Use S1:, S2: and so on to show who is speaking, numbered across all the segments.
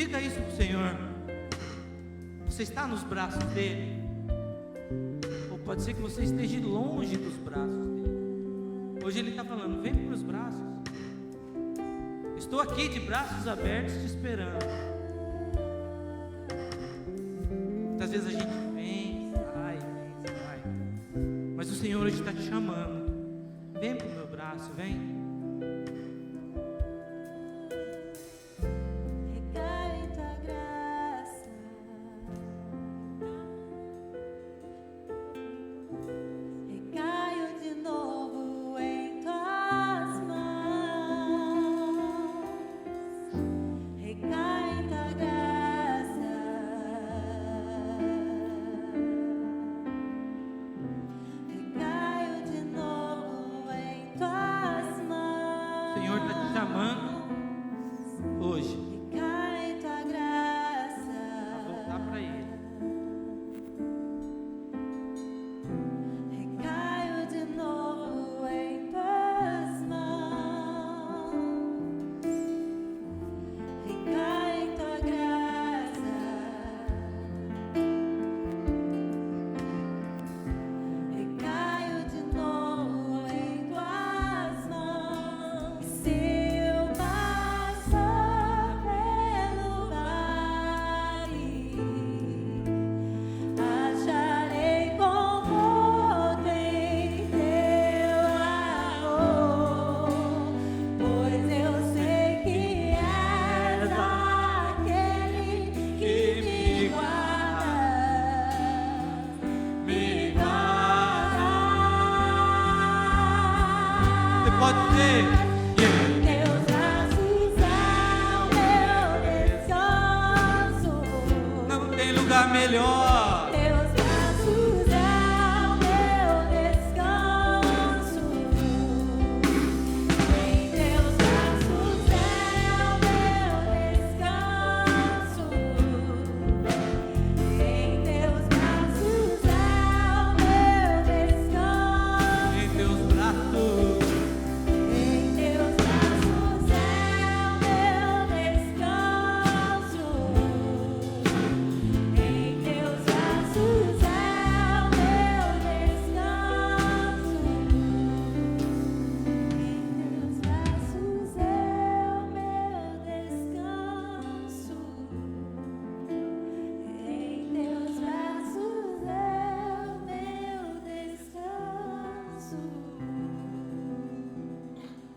S1: Diga isso para o Senhor. Você está nos braços dele? Ou pode ser que você esteja longe dos braços dele. Hoje ele está falando: vem para os braços. Estou aqui de braços abertos te esperando. Muitas vezes a gente vem, sai, mas o Senhor hoje está te chamando. Vem para o meu braço, vem.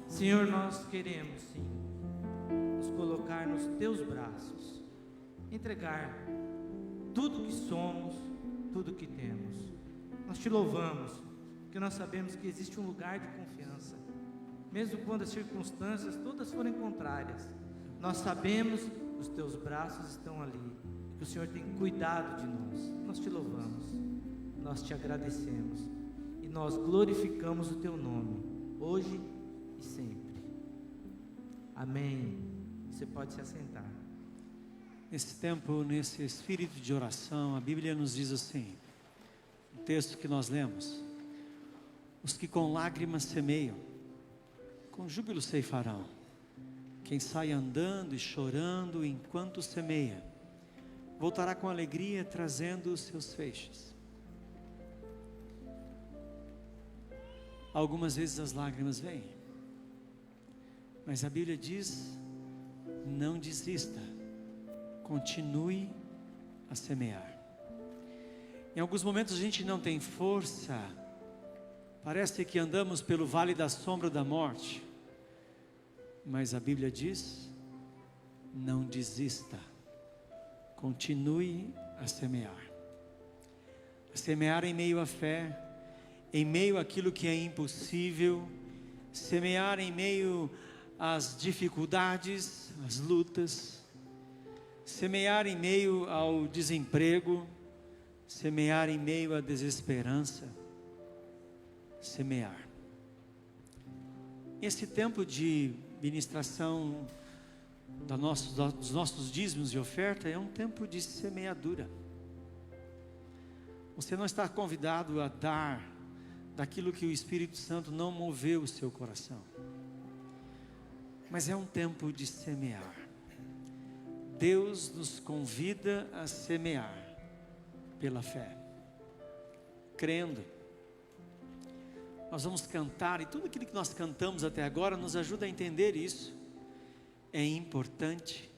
S1: Senhor, nós queremos sim nos colocar nos teus braços, entregar tudo que somos, tudo que temos. Nós te louvamos, porque nós sabemos que existe um lugar de confiança, mesmo quando as circunstâncias todas forem contrárias. Nós sabemos que os teus braços estão ali, que o Senhor tem cuidado de nós. Nós te louvamos, nós te agradecemos e nós glorificamos o teu nome, hoje e sempre. Amém. Você pode se assentar.
S2: Nesse tempo, nesse espírito de oração, a Bíblia nos diz assim, o texto que nós lemos: os que com lágrimas semeiam, com júbilo ceifarão. Quem sai andando e chorando enquanto semeia, voltará com alegria trazendo os seus feixes. Algumas vezes as lágrimas vêm, mas a Bíblia diz: não desista, continue a semear. Em alguns momentos a gente não tem força, parece que andamos pelo vale da sombra da morte, mas a Bíblia diz: não desista, continue a semear. A semear em meio à fé, em meio àquilo que é impossível, semear em meio às dificuldades, às lutas, semear em meio ao desemprego, semear em meio à desesperança, semear. Esse tempo de ministração dos nossos dízimos e oferta é um tempo de semeadura. Você não está convidado a dar daquilo que o Espírito Santo não moveu o seu coração, mas é um tempo de semear. Deus nos convida a semear pela fé, crendo. Nós vamos cantar, e tudo aquilo que nós cantamos até agora nos ajuda a entender isso. É importante,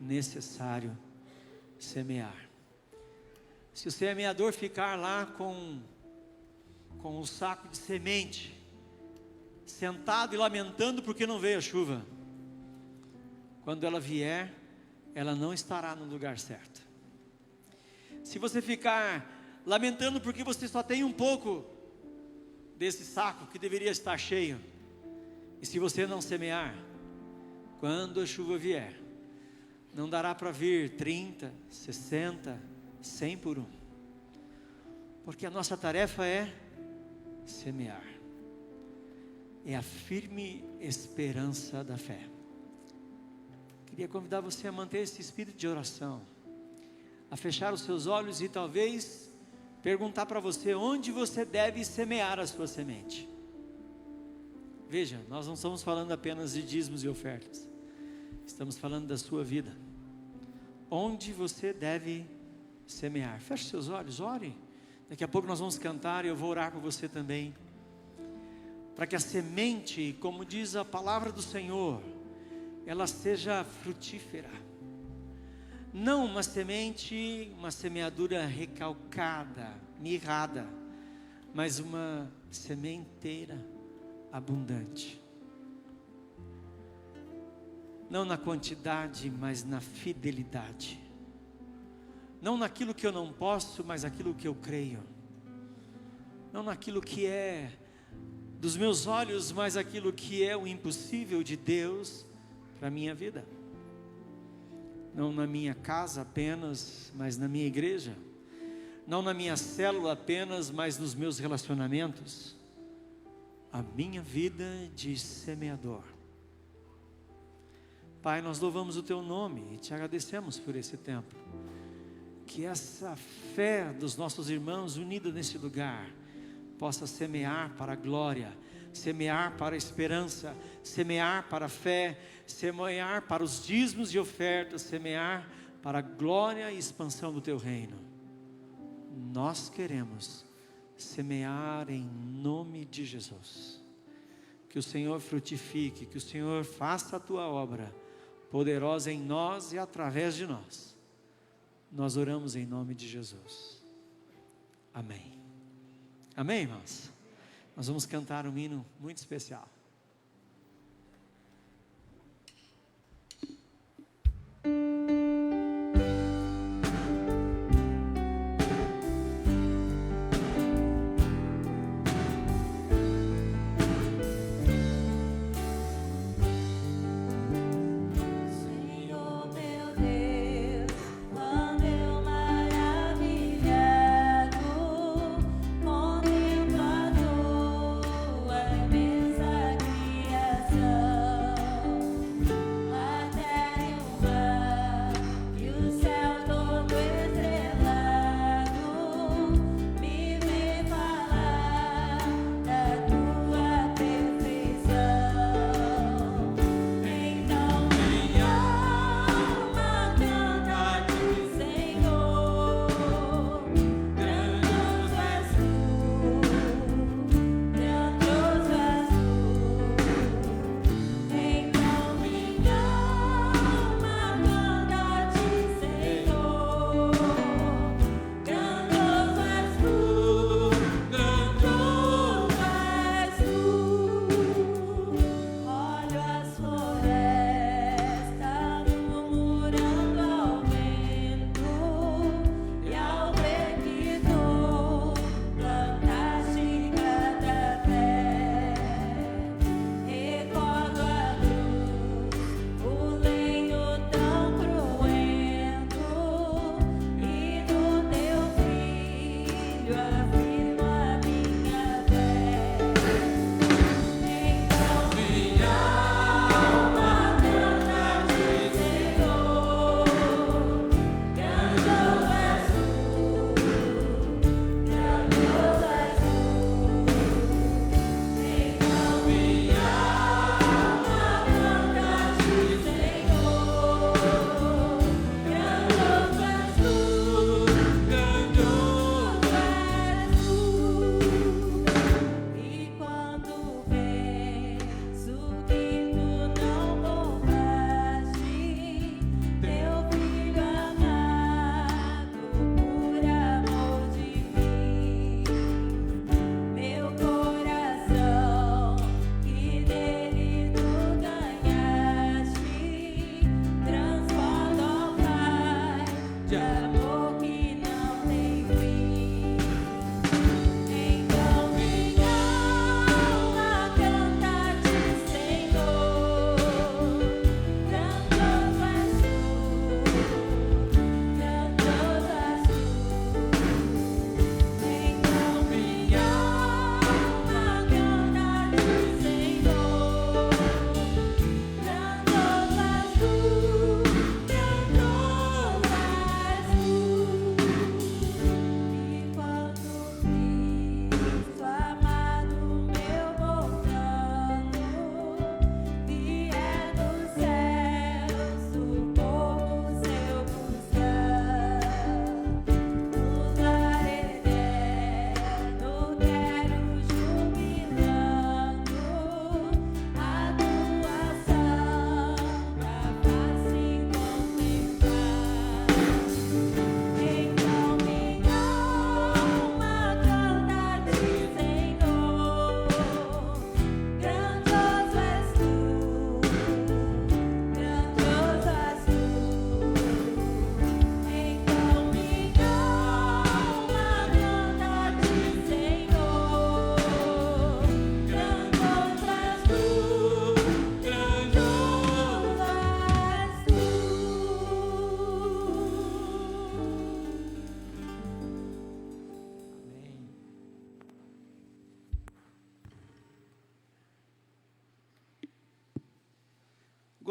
S2: necessário semear. Se o semeador ficar lá com um saco de semente, sentado e lamentando porque não veio a chuva, quando ela vier, ela não estará no lugar certo. Se você ficar lamentando porque você só tem um pouco desse saco que deveria estar cheio, e se você não semear, quando a chuva vier, não dará para vir 30, 60, 100 por um, porque a nossa tarefa é semear, é a firme esperança da fé. Queria convidar você a manter esse espírito de oração, a fechar os seus olhos e talvez perguntar para você onde você deve semear a sua semente. Veja, nós não estamos falando apenas de dízimos e ofertas, estamos falando da sua vida. Onde você deve semear? Feche seus olhos, ore. Daqui a pouco nós vamos cantar e eu vou orar por você também, para que a semente, como diz a palavra do Senhor, ela seja frutífera. Não uma semente, uma semeadura recalcada, mirrada, mas uma sementeira abundante. Não na quantidade, mas na fidelidade. Não naquilo que eu não posso, mas naquilo que eu creio. Não naquilo que é dos meus olhos, mas aquilo que é o impossível de Deus para a minha vida. Não na minha casa apenas, mas na minha igreja. Não na minha célula apenas, mas nos meus relacionamentos. A minha vida de semeador. Pai, nós louvamos o Teu nome e Te agradecemos por esse tempo. Que essa fé dos nossos irmãos unidos nesse lugar possa semear para a glória, semear para a esperança, semear para a fé, semear para os dízimos e ofertas, semear para a glória e expansão do Teu reino. Nós queremos semear em nome de Jesus. Que o Senhor frutifique, que o Senhor faça a Tua obra poderosa em nós e através de nós. Nós oramos em nome de Jesus. Amém. Amém, irmãos? Nós vamos cantar um hino muito especial.
S3: Criação, a terra e o mar.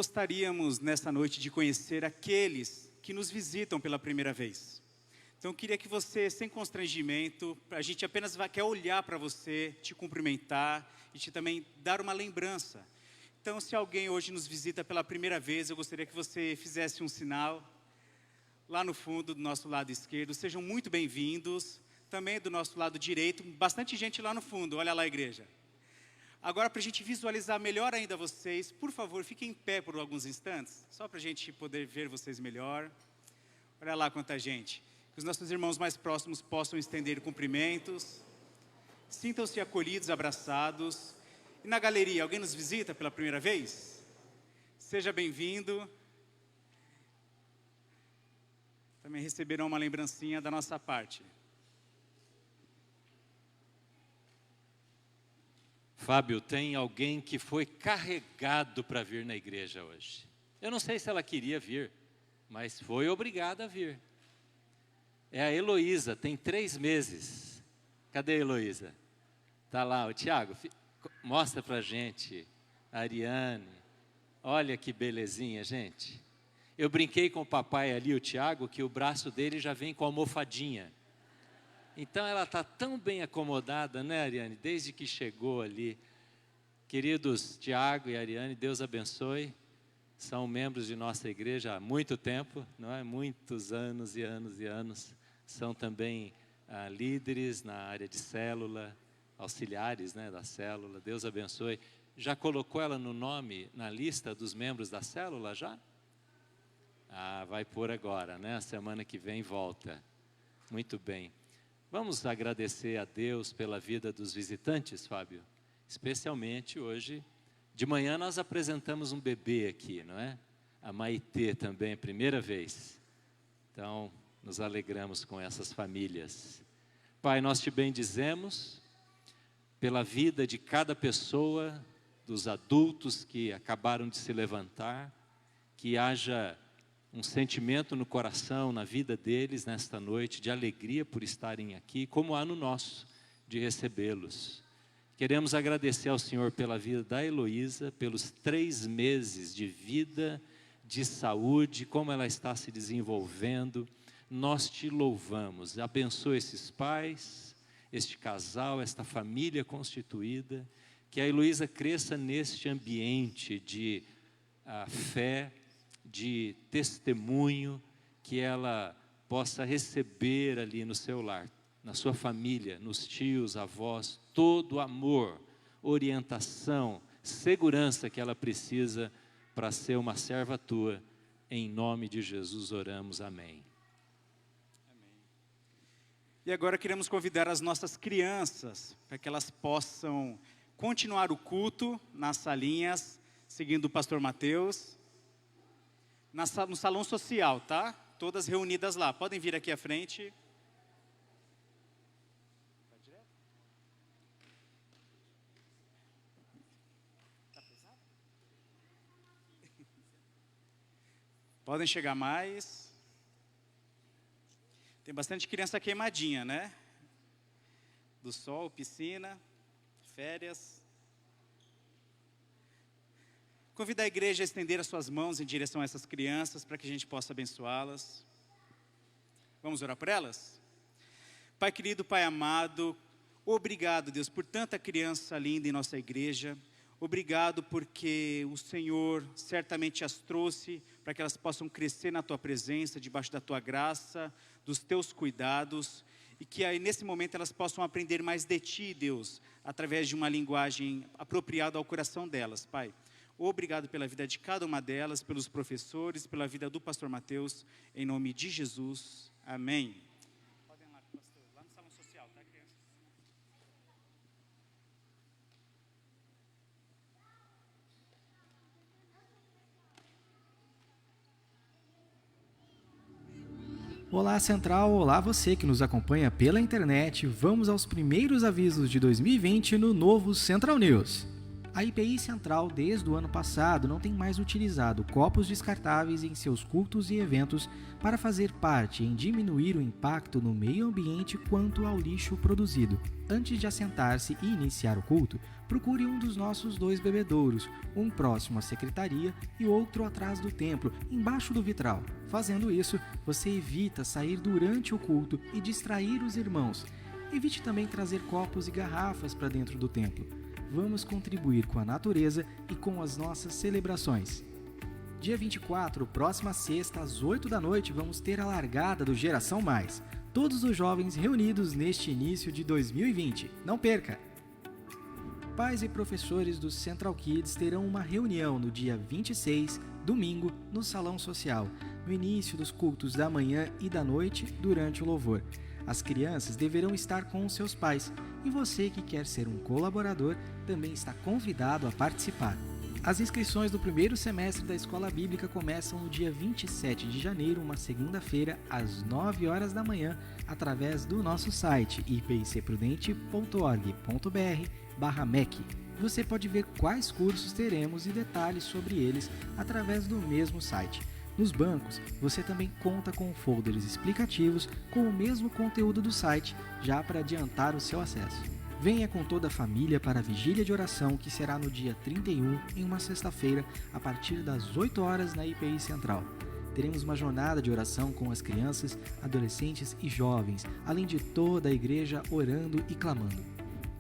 S3: gostaríamos nesta noite de conhecer aqueles que nos visitam pela primeira vez. Então eu queria que você, sem constrangimento, a gente apenas quer olhar para você, te cumprimentar e te também dar uma lembrança. Então, se alguém hoje nos visita pela primeira vez, eu gostaria que você fizesse um sinal lá no fundo do nosso lado esquerdo. Sejam muito bem-vindos. Também do nosso lado direito, bastante gente lá no fundo, olha lá a igreja. Agora, para a gente visualizar melhor ainda vocês, por favor, fiquem em pé por alguns instantes, só para a gente poder ver vocês melhor. Olha lá quanta gente. Que os nossos irmãos mais próximos possam estender cumprimentos. Sintam-se acolhidos, abraçados. E na galeria, alguém nos visita pela primeira vez? Seja bem-vindo. Também receberão uma lembrancinha da nossa parte.
S4: Fábio, tem alguém que foi carregado para vir na igreja hoje. Eu não sei se ela queria vir, mas foi obrigada a vir. É a Heloísa, tem 3 meses. Cadê a Heloísa? Está lá, o Tiago, mostra para a gente, a Ariane. Olha que belezinha, gente. Eu brinquei com o papai ali, o Tiago, que o braço dele já vem com a almofadinha. Então ela está tão bem acomodada, né, Ariane? Desde que chegou ali. Queridos Tiago e Ariane, Deus abençoe. São membros de nossa igreja há muito tempo, não é? Muitos anos e anos e anos. São também líderes na área de célula, auxiliares, né, da célula. Deus abençoe. Já colocou ela no nome, na lista dos membros da célula, já? Vai pôr agora, né? A semana que vem volta. Muito bem. Vamos agradecer a Deus pela vida dos visitantes, Fábio? Especialmente hoje, de manhã nós apresentamos um bebê aqui, não é? A Maitê também, primeira vez. Então, nos alegramos com essas famílias. Pai, nós te bendizemos pela vida de cada pessoa, dos adultos que acabaram de se levantar, que haja um sentimento no coração, na vida deles, nesta noite, de alegria por estarem aqui, como há no nosso, de recebê-los. Queremos agradecer ao Senhor pela vida da Heloísa, pelos 3 meses de vida, de saúde, como ela está se desenvolvendo. Nós te louvamos. Abençoa esses pais, este casal, esta família constituída, que a Heloísa cresça neste ambiente de fé, de testemunho, que ela possa receber ali no seu lar, na sua família, nos tios, avós, todo o amor, orientação, segurança que ela precisa para ser uma serva tua. Em nome de Jesus oramos, amém.
S3: E agora queremos convidar as nossas crianças para que elas possam continuar o culto nas salinhas, seguindo o pastor Mateus. No salão social, tá? Todas reunidas lá. Podem vir aqui à frente. Tá pesado? Podem chegar mais. Tem bastante criança queimadinha, né? Do sol, piscina, férias. Convido a igreja a estender as suas mãos em direção a essas crianças, para que a gente possa abençoá-las. Vamos orar por elas? Pai querido, Pai amado, obrigado, Deus, por tanta criança linda em nossa igreja. Obrigado porque o Senhor certamente as trouxe para que elas possam crescer na Tua presença, debaixo da Tua graça, dos Teus cuidados, e que aí nesse momento elas possam aprender mais de Ti, Deus, através de uma linguagem apropriada ao coração delas, Pai. Obrigado pela vida de cada uma delas, pelos professores, pela vida do pastor Mateus, em nome de Jesus. Amém. Podem lá, pastor, lá no salão social, tá, crianças?
S5: Olá Central, olá você que nos acompanha pela internet. Vamos aos primeiros avisos de 2020 no novo Central News. A IPI Central, desde o ano passado, não tem mais utilizado copos descartáveis em seus cultos e eventos para fazer parte em diminuir o impacto no meio ambiente quanto ao lixo produzido. Antes de assentar-se e iniciar o culto, procure um dos nossos 2 bebedouros, um próximo à secretaria e outro atrás do templo, embaixo do vitral. Fazendo isso, você evita sair durante o culto e distrair os irmãos. Evite também trazer copos e garrafas para dentro do templo. Vamos contribuir com a natureza e com as nossas celebrações. Dia 24, próxima sexta, às 8 da noite, vamos ter a largada do Geração Mais. Todos os jovens reunidos neste início de 2020. Não perca! Pais e professores do Central Kids terão uma reunião no dia 26, domingo, no Salão Social, no início dos cultos da manhã e da noite, durante o louvor. As crianças deverão estar com os seus pais e você que quer ser um colaborador também está convidado a participar. As inscrições do primeiro semestre da Escola Bíblica começam no dia 27 de janeiro, uma segunda-feira, às 9 horas da manhã, através do nosso site ipicprudente.org.br/MEC. Você pode ver quais cursos teremos e detalhes sobre eles através do mesmo site. Nos bancos, você também conta com folders explicativos com o mesmo conteúdo do site, já para adiantar o seu acesso. Venha com toda a família para a vigília de oração, que será no dia 31, em uma sexta-feira, a partir das 8 horas na IPI Central. Teremos uma jornada de oração com as crianças, adolescentes e jovens, além de toda a igreja orando e clamando.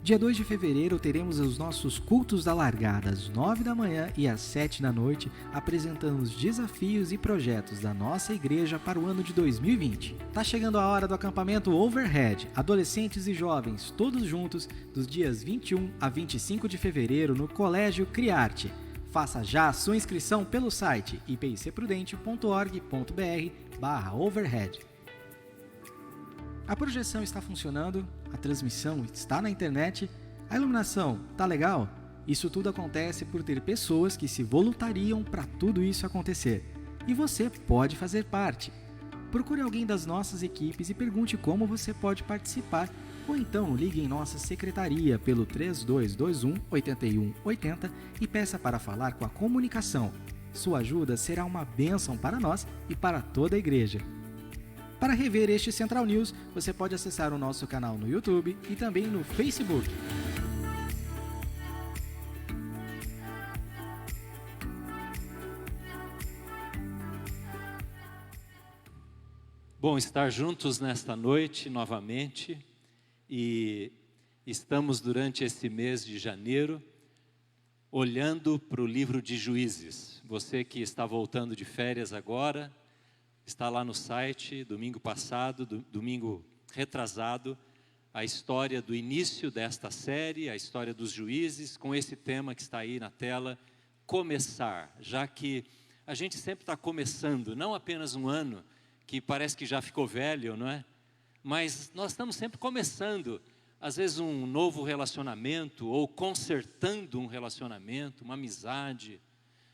S5: Dia 2 de fevereiro teremos os nossos cultos da largada às 9 da manhã e às 7 da noite, apresentando os desafios e projetos da nossa igreja para o ano de 2020. Tá chegando a hora do acampamento Overhead, adolescentes e jovens, todos juntos, dos dias 21 a 25 de fevereiro no Colégio Criarte. Faça já a sua inscrição pelo site ipicprudente.org.br/overhead. A projeção está funcionando, a transmissão está na internet, a iluminação tá legal? Isso tudo acontece por ter pessoas que se voluntariam para tudo isso acontecer. E você pode fazer parte. Procure alguém das nossas equipes e pergunte como você pode participar, ou então ligue em nossa secretaria pelo 3221-8180 e peça para falar com a comunicação. Sua ajuda será uma bênção para nós e para toda a igreja. Para rever este Central News, você pode acessar o nosso canal no YouTube e também no Facebook.
S4: Bom, estar juntos nesta noite novamente, e estamos durante esse mês de janeiro olhando para o livro de Juízes. Você que está voltando de férias agora, está lá no site, domingo passado, domingo retrasado, a história do início desta série, a história dos juízes, com esse tema que está aí na tela, começar, já que a gente sempre está começando, não apenas um ano, que parece que já ficou velho, não é? Mas nós estamos sempre começando, às vezes um novo relacionamento, ou consertando um relacionamento, uma amizade.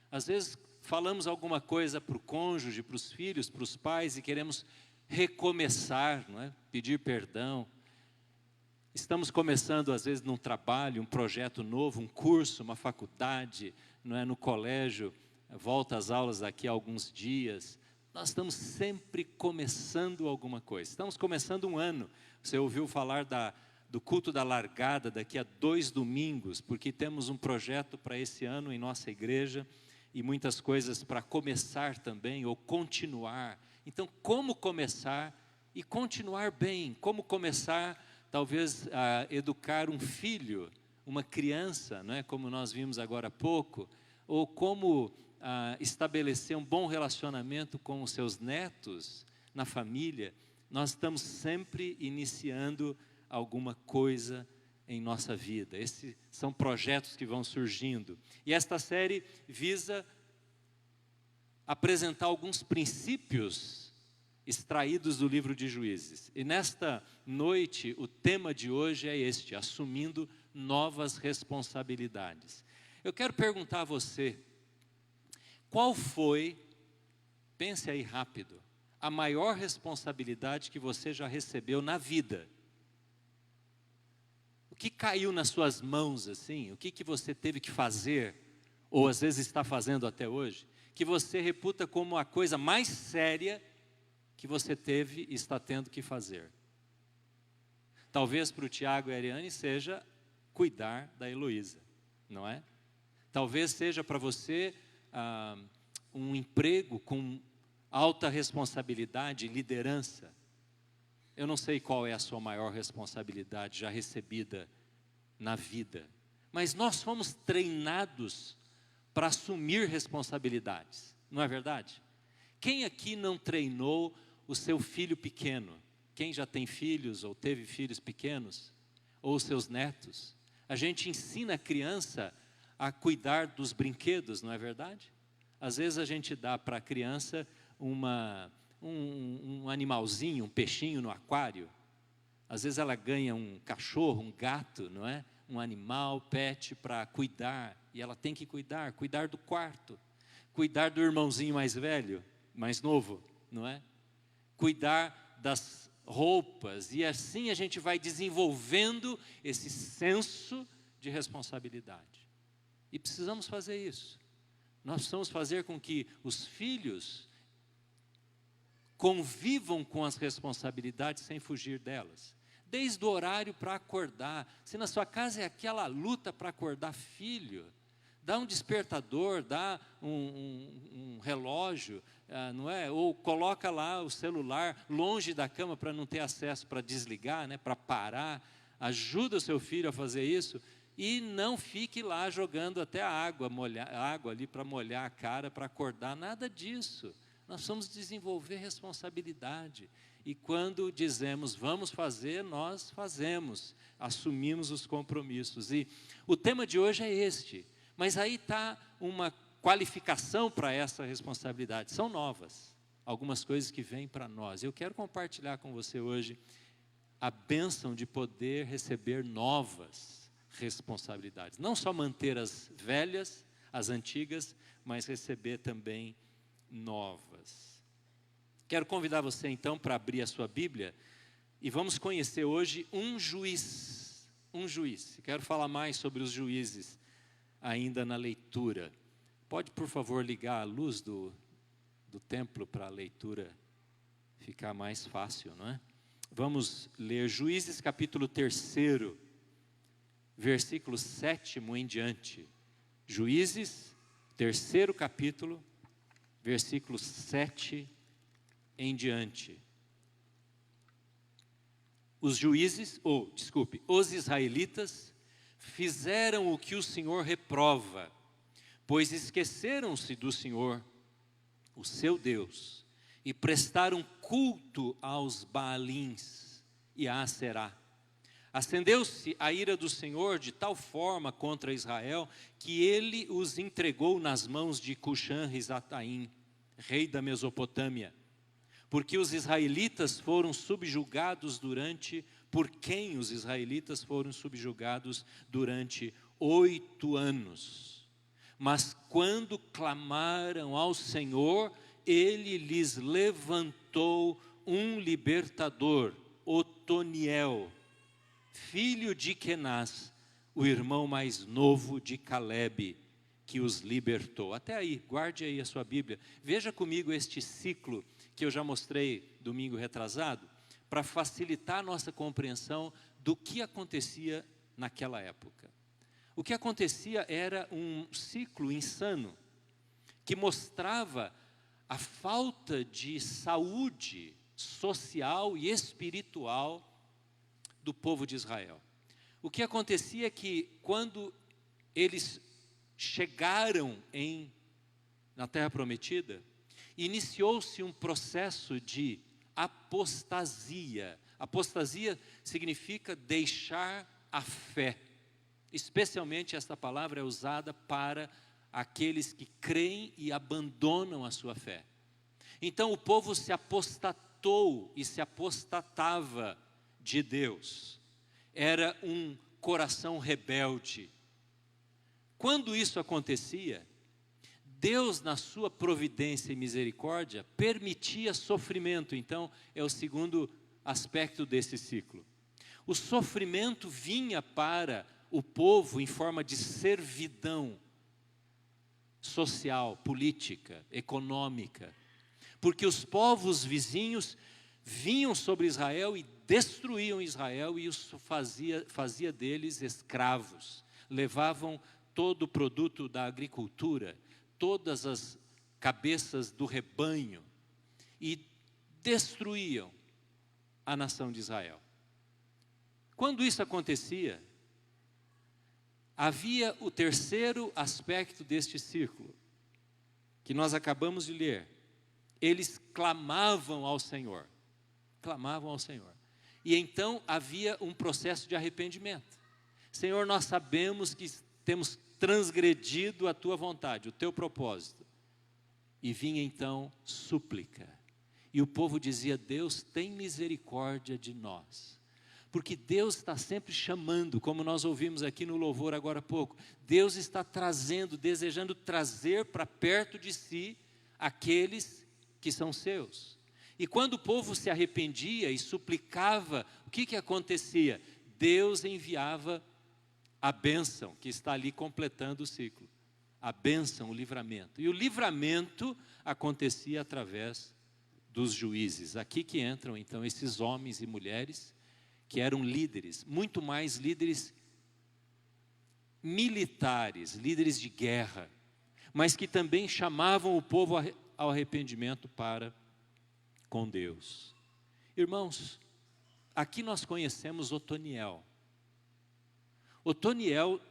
S4: Às vezes falamos alguma coisa para o cônjuge, para os filhos, para os pais, e queremos recomeçar, não é? Pedir perdão. Estamos começando, às vezes, num trabalho, um projeto novo, um curso, uma faculdade, não é? No colégio, volta às aulas daqui a alguns dias. Nós estamos sempre começando alguma coisa. Estamos começando um ano. Você ouviu falar do culto da largada daqui a 2 domingos, porque temos um projeto para esse ano em nossa igreja, e muitas coisas para começar também, ou continuar. Então, como começar e continuar bem? Como começar, talvez, a educar um filho, uma criança, não é? Como nós vimos agora há pouco, ou como estabelecer um bom relacionamento com os seus netos, na família. Nós estamos sempre iniciando alguma coisa em nossa vida. Esses são projetos que vão surgindo. E esta série visa apresentar alguns princípios extraídos do livro de Juízes. E nesta noite, o tema de hoje é este: assumindo novas responsabilidades. Eu quero perguntar a você, qual foi, pense aí rápido, a maior responsabilidade que você já recebeu na vida? O que caiu nas suas mãos assim? O que você teve que fazer, ou às vezes está fazendo até hoje, que você reputa como a coisa mais séria que você teve e está tendo que fazer? Talvez para o Tiago e a Ariane seja cuidar da Heloísa, não é? Talvez seja para você um emprego com alta responsabilidade e liderança. Eu não sei qual é a sua maior responsabilidade já recebida na vida, mas nós fomos treinados para assumir responsabilidades, não é verdade? Quem aqui não treinou o seu filho pequeno? Quem já tem filhos ou teve filhos pequenos? Ou os seus netos? A gente ensina a criança a cuidar dos brinquedos, não é verdade? Às vezes a gente dá para a criança um animalzinho, um peixinho no aquário. Às vezes ela ganha um cachorro, um gato, não é? Um animal, pet, para cuidar. E ela tem que cuidar do quarto, cuidar do irmãozinho mais velho, mais novo, não é? Cuidar das roupas. E assim a gente vai desenvolvendo esse senso de responsabilidade. E precisamos fazer isso. Nós precisamos fazer com que os filhos convivam com as responsabilidades sem fugir delas. Desde o horário para acordar. Se na sua casa é aquela luta para acordar filho, dá um despertador, dá um relógio, não é? Ou coloca lá o celular longe da cama para não ter acesso, para desligar, né? Para parar. Ajuda o seu filho a fazer isso. E não fique lá jogando até a água ali para molhar a cara, para acordar, nada disso. Nós vamos desenvolver responsabilidade. E quando dizemos vamos fazer, nós fazemos, assumimos os compromissos. E o tema de hoje é este, mas aí está uma qualificação para essa responsabilidade. São novas, algumas coisas que vêm para nós. Eu quero compartilhar com você hoje a bênção de poder receber novas responsabilidades. Não só manter as velhas, as antigas, mas receber também novas. Quero convidar você então para abrir a sua Bíblia e vamos conhecer hoje um juiz. Quero falar mais sobre os juízes ainda na leitura. Pode, por favor, ligar a luz do templo para a leitura ficar mais fácil, não é? Vamos ler Juízes capítulo 3, versículo 7 em diante. Juízes, 3º capítulo, versículo 7 em diante. Os israelitas fizeram o que o Senhor reprova, pois esqueceram-se do Senhor, o seu Deus, e prestaram culto aos Baalins e a Aserá. Acendeu-se a ira do Senhor de tal forma contra Israel, que ele os entregou nas mãos de Cuxã-Risataim, rei da Mesopotâmia, porque os israelitas foram subjugados por quem os israelitas foram subjugados durante 8 anos. Mas quando clamaram ao Senhor, ele lhes levantou um libertador, Otoniel, filho de Kenaz, o irmão mais novo de Calebe, que os libertou. Até aí, guarde aí a sua Bíblia. Veja comigo este ciclo que eu já mostrei domingo retrasado, para facilitar a nossa compreensão do que acontecia naquela época. O que acontecia era um ciclo insano, que mostrava a falta de saúde social e espiritual do povo de Israel. O que acontecia é que quando eles chegaram na Terra Prometida, iniciou-se um processo de apostasia. Apostasia significa deixar a fé. Especialmente esta palavra é usada para aqueles que creem e abandonam a sua fé. Então o povo se apostatou e se apostatava de Deus. Era um coração rebelde. Quando isso acontecia, Deus, na sua providência e misericórdia, permitia sofrimento. Então, é o segundo aspecto desse ciclo. O sofrimento vinha para o povo em forma de servidão social, política, econômica, porque os povos vizinhos vinham sobre Israel e destruíam Israel e os fazia deles escravos. Levavam todo o produto da agricultura, todas as cabeças do rebanho e destruíam a nação de Israel. Quando isso acontecia, havia o terceiro aspecto deste círculo, que nós acabamos de ler. Eles clamavam ao Senhor. Clamavam ao Senhor. E então havia um processo de arrependimento. Senhor, nós sabemos que temos transgredido a tua vontade, o teu propósito. E vinha então súplica. E o povo dizia: Deus, tem misericórdia de nós. Porque Deus está sempre chamando, como nós ouvimos aqui no louvor agora há pouco. Deus está trazendo, desejando trazer para perto de si aqueles que são seus. E quando o povo se arrependia e suplicava, o que acontecia? Deus enviava a bênção, que está ali completando o ciclo. A bênção, o livramento. E o livramento acontecia através dos juízes. Aqui que entram então esses homens e mulheres que eram líderes, muito mais líderes militares, líderes de guerra, mas que também chamavam o povo ao arrependimento para com Deus. Irmãos, aqui nós conhecemos Otoniel. Otoniel,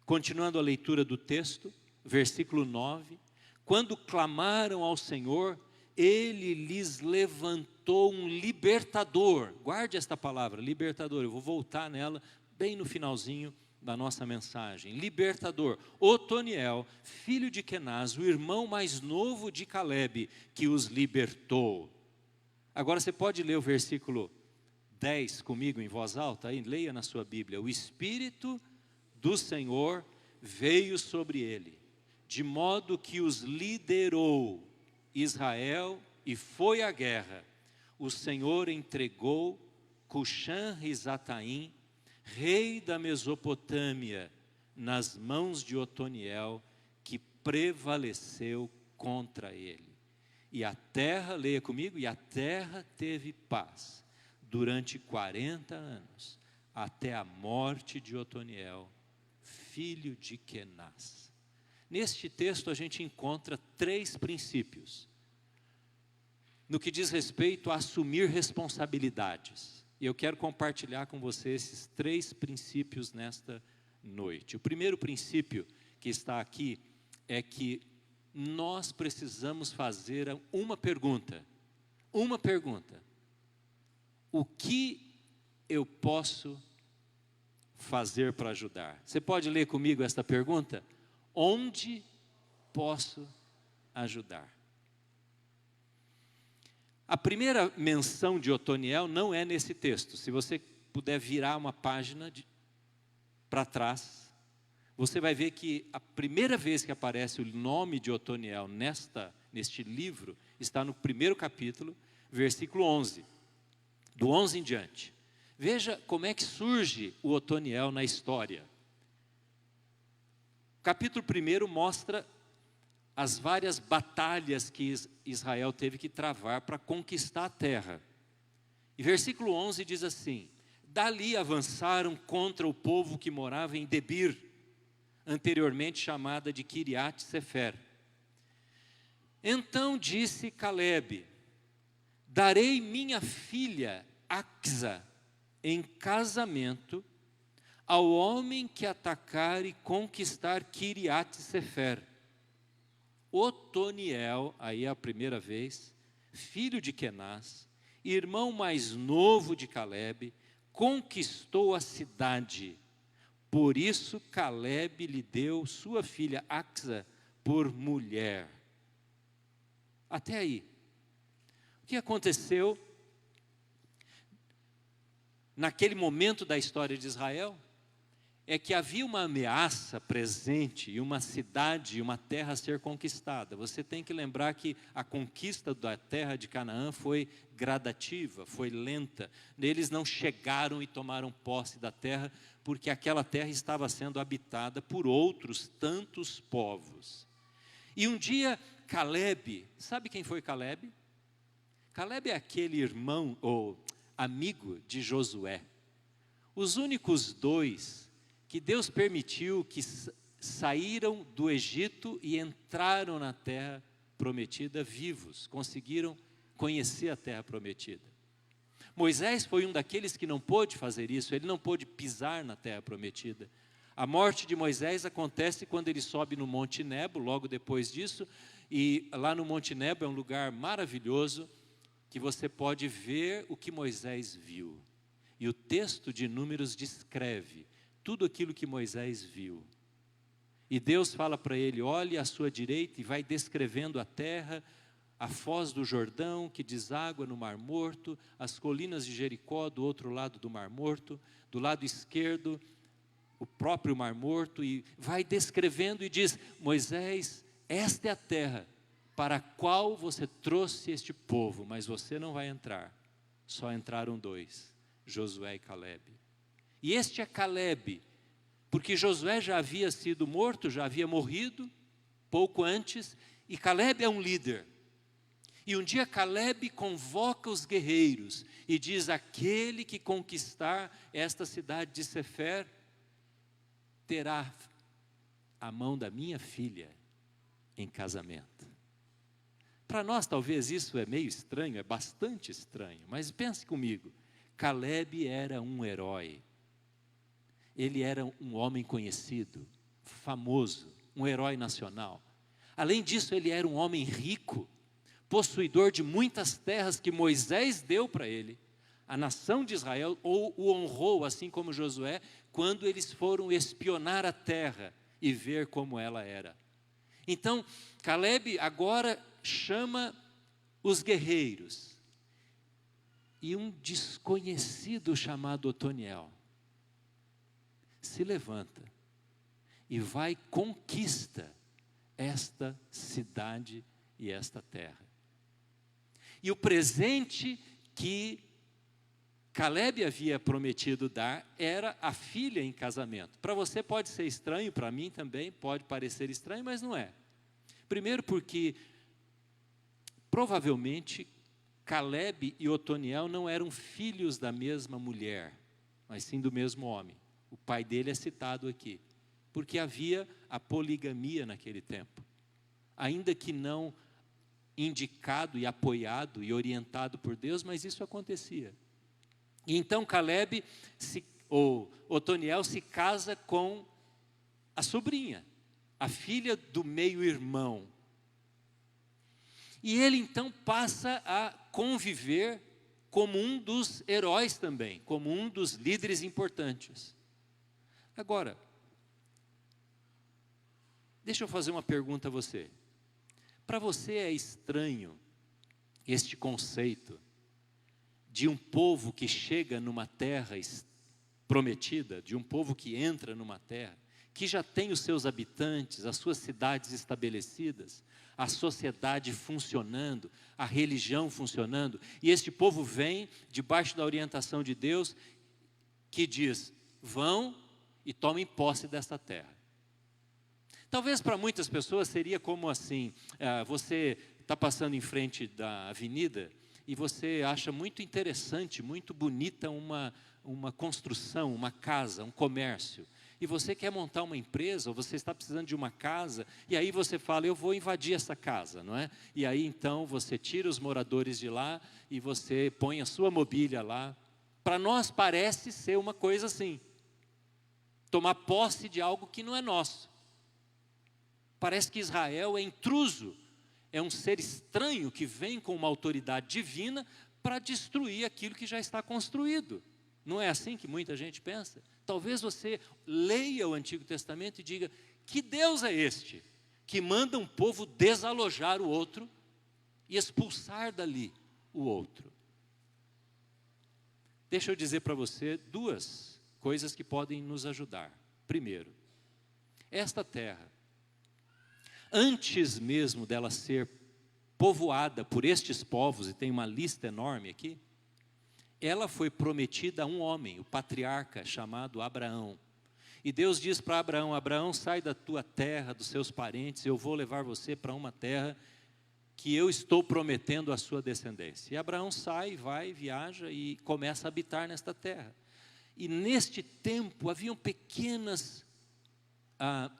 S4: continuando a leitura do texto, versículo 9, quando clamaram ao Senhor, Ele lhes levantou um libertador. Guarde esta palavra, libertador. Eu vou voltar nela bem no finalzinho da nossa mensagem. Libertador. Otoniel, filho de Kenaz, o irmão mais novo de Calebe, que os libertou. Agora você pode ler o versículo 10 comigo em voz alta? Aí, leia na sua Bíblia. O Espírito do Senhor veio sobre ele, de modo que os liderou Israel e foi à guerra. O Senhor entregou Cuxã-Risataim, rei da Mesopotâmia, nas mãos de Otoniel, que prevaleceu contra ele. E a terra, leia comigo, e a terra teve paz durante 40 anos, até a morte de Otoniel, filho de Kenaz. Neste texto a gente encontra 3 princípios no que diz respeito a assumir responsabilidades. E eu quero compartilhar com você esses 3 princípios nesta noite. O primeiro princípio que está aqui é que nós precisamos fazer uma pergunta. Uma pergunta. O que eu posso fazer para ajudar? Você pode ler comigo esta pergunta? Onde posso ajudar? A primeira menção de Otoniel não é nesse texto. Se você puder virar uma página para trás, você vai ver que a primeira vez que aparece o nome de Otoniel neste livro está no primeiro capítulo, versículo 11. Do 11 em diante. Veja como é que surge o Otoniel na história. O capítulo 1 mostra as várias batalhas que Israel teve que travar para conquistar a terra. E versículo 11 diz assim: dali avançaram contra o povo que morava em Debir, anteriormente chamada de Kiriat Sefer. Então disse Calebe: darei minha filha Axa em casamento ao homem que atacar e conquistar Kiriat Sefer. Otoniel, aí é a primeira vez, filho de Kenaz, irmão mais novo de Calebe, conquistou a cidade. Por isso Calebe lhe deu sua filha Axa por mulher. Até aí. O que aconteceu naquele momento da história de Israel? é que havia uma ameaça presente e uma cidade, uma terra a ser conquistada. Você tem que lembrar que a conquista da terra de Canaã foi gradativa, foi lenta. Eles não chegaram e tomaram posse da terra, porque aquela terra estava sendo habitada por outros tantos povos. E um dia Caleb, sabe quem foi Caleb? Caleb é aquele irmão ou amigo de Josué. Os únicos dois que Deus permitiu que saíram do Egito e entraram na terra prometida vivos, conseguiram conhecer a terra prometida. Moisés foi um daqueles que não pôde fazer isso, ele não pôde pisar na terra prometida. A morte de Moisés acontece quando ele sobe no Monte Nebo, logo depois disso, e lá no Monte Nebo é um lugar maravilhoso, que você pode ver o que Moisés viu. E o texto de Números descreve tudo aquilo que Moisés viu. E Deus fala para ele, olhe à sua direita, e vai descrevendo a terra, a foz do Jordão, que deságua no Mar Morto, as colinas de Jericó do outro lado do Mar Morto, do lado esquerdo, o próprio Mar Morto, e vai descrevendo e diz, Moisés, esta é a terra para a qual você trouxe este povo, mas você não vai entrar. Só entraram dois, Josué e Caleb. E este é Caleb, porque Josué já havia sido morto, já havia morrido, pouco antes, e Caleb é um líder. E um dia Caleb convoca os guerreiros e diz, aquele que conquistar esta cidade de Sefer, terá a mão da minha filha em casamento. Para nós talvez isso é meio estranho, é bastante estranho, mas pense comigo, Caleb era um herói. Ele era um homem conhecido, famoso, um herói nacional. Além disso, ele era um homem rico, possuidor de muitas terras que Moisés deu para ele. A nação de Israel o honrou, assim como Josué, quando eles foram espionar a terra e ver como ela era. Então, Caleb agora chama os guerreiros. E um desconhecido chamado Otoniel se levanta e vai conquista esta cidade e esta terra. E o presente que Caleb havia prometido dar era a filha em casamento. Para você pode ser estranho, para mim também pode parecer estranho, mas não é. Primeiro porque provavelmente Caleb e Otoniel não eram filhos da mesma mulher, mas sim do mesmo homem. O pai dele é citado aqui, porque havia a poligamia naquele tempo. Ainda que não indicado e apoiado e orientado por Deus, mas isso acontecia. E então Caleb, ou Otoniel, se casa com a sobrinha, a filha do meio-irmão. E ele então passa a conviver como um dos heróis também, como um dos líderes importantes. Agora, deixa eu fazer uma pergunta a você. Para você é estranho este conceito de um povo que chega numa terra prometida, de um povo que entra numa terra, que já tem os seus habitantes, as suas cidades estabelecidas, a sociedade funcionando, a religião funcionando, e este povo vem debaixo da orientação de Deus, que diz, vão e tomem posse desta terra. Talvez para muitas pessoas seria como assim, você está passando em frente da avenida e você acha muito interessante, muito bonita uma construção, uma casa, um comércio. E você quer montar uma empresa, ou você está precisando de uma casa, e aí você fala, eu vou invadir essa casa, não é? E aí então você tira os moradores de lá e você põe a sua mobília lá. Para nós parece ser uma coisa assim, tomar posse de algo que não é nosso. Parece que Israel é intruso, é um ser estranho que vem com uma autoridade divina para destruir aquilo que já está construído. Não é assim que muita gente pensa? Talvez você leia o Antigo Testamento e diga, que Deus é este que manda um povo desalojar o outro e expulsar dali o outro? Deixa eu dizer para você duas coisas que podem nos ajudar. Primeiro, esta terra, antes mesmo dela ser povoada por estes povos, e tem uma lista enorme aqui, ela foi prometida a um homem, o patriarca chamado Abraão. E Deus diz para Abraão: Abraão, sai da tua terra, dos seus parentes, eu vou levar você para uma terra que eu estou prometendo à sua descendência. E Abraão sai, vai, viaja e começa a habitar nesta terra. E neste tempo haviam pequenas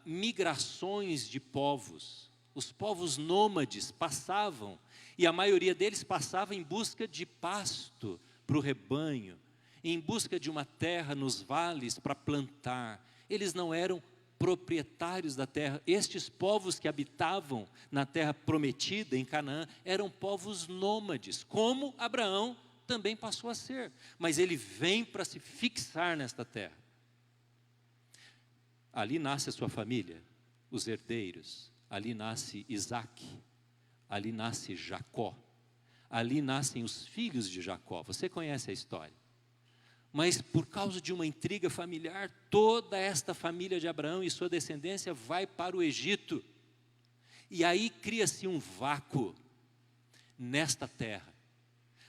S4: migrações de povos. Os povos nômades passavam, e a maioria deles passava em busca de pasto para o rebanho, em busca de uma terra nos vales para plantar. Eles não eram proprietários da terra. Estes povos que habitavam na terra prometida, em Canaã, eram povos nômades, como Abraão também passou a ser. Mas ele vem para se fixar nesta terra. Ali nasce a sua família, os herdeiros. Ali nasce Isaac, ali nasce Jacó, ali nascem os filhos de Jacó. Você conhece a história. Mas por causa de uma intriga familiar, toda esta família de Abraão e sua descendência vai para o Egito. E aí cria-se um vácuo nesta terra,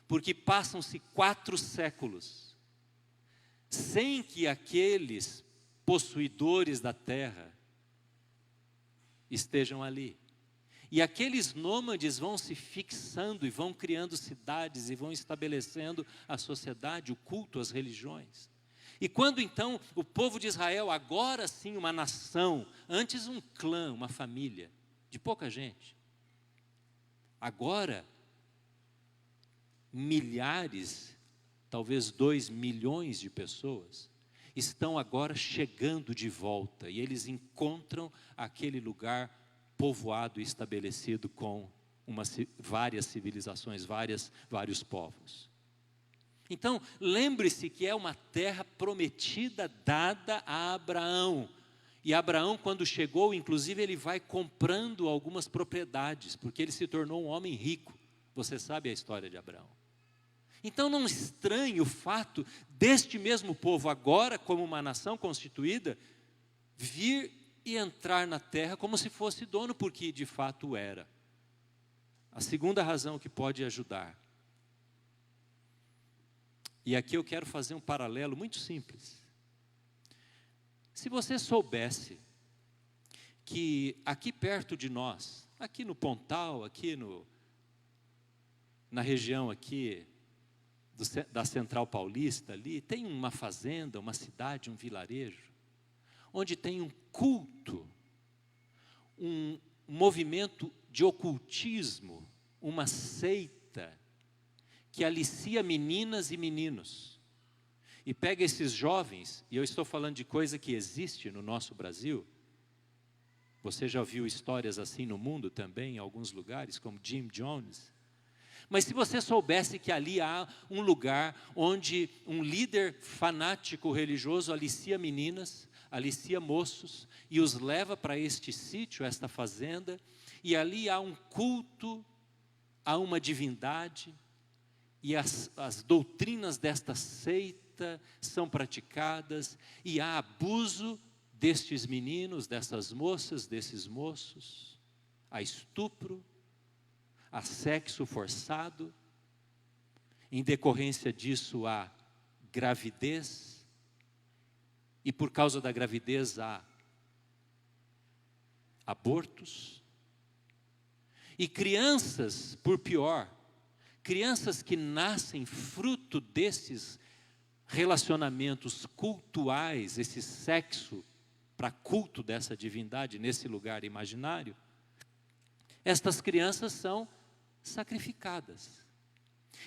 S4: porque passam-se 4 séculos, sem que aqueles possuidores da terra estejam ali. E aqueles nômades vão se fixando e vão criando cidades e vão estabelecendo a sociedade, o culto, as religiões. E quando então o povo de Israel, agora sim uma nação, antes um clã, uma família, de pouca gente, agora milhares, talvez 2 milhões de pessoas, estão agora chegando de volta e eles encontram aquele lugar povoado e estabelecido com várias civilizações, vários povos. Então, lembre-se que é uma terra prometida, dada a Abraão. E Abraão, quando chegou, inclusive, ele vai comprando algumas propriedades, porque ele se tornou um homem rico. Você sabe a história de Abraão. Então, não estranhe o fato deste mesmo povo, agora como uma nação constituída, vir e entrar na terra como se fosse dono, porque de fato era. A segunda razão que pode ajudar. E aqui eu quero fazer um paralelo muito simples. Se você soubesse que aqui perto de nós, aqui no Pontal, aqui na região aqui da Central Paulista, ali, tem uma fazenda, uma cidade, um vilarejo, onde tem um culto, um movimento de ocultismo, uma seita que alicia meninas e meninos e pega esses jovens, e eu estou falando de coisa que existe no nosso Brasil. Você já ouviu histórias assim no mundo também, em alguns lugares, como Jim Jones. Mas se você soubesse que ali há um lugar onde um líder fanático religioso alicia meninas, alicia moços e os leva para este sítio, esta fazenda, e ali há um culto, há uma divindade, e as doutrinas desta seita são praticadas, e há abuso destes meninos, dessas moças, desses moços, há estupro, há sexo forçado, em decorrência disso há gravidez, e por causa da gravidez há abortos, e crianças, por pior, crianças que nascem fruto desses relacionamentos cultuais, esse sexo para culto dessa divindade nesse lugar imaginário, estas crianças são sacrificadas.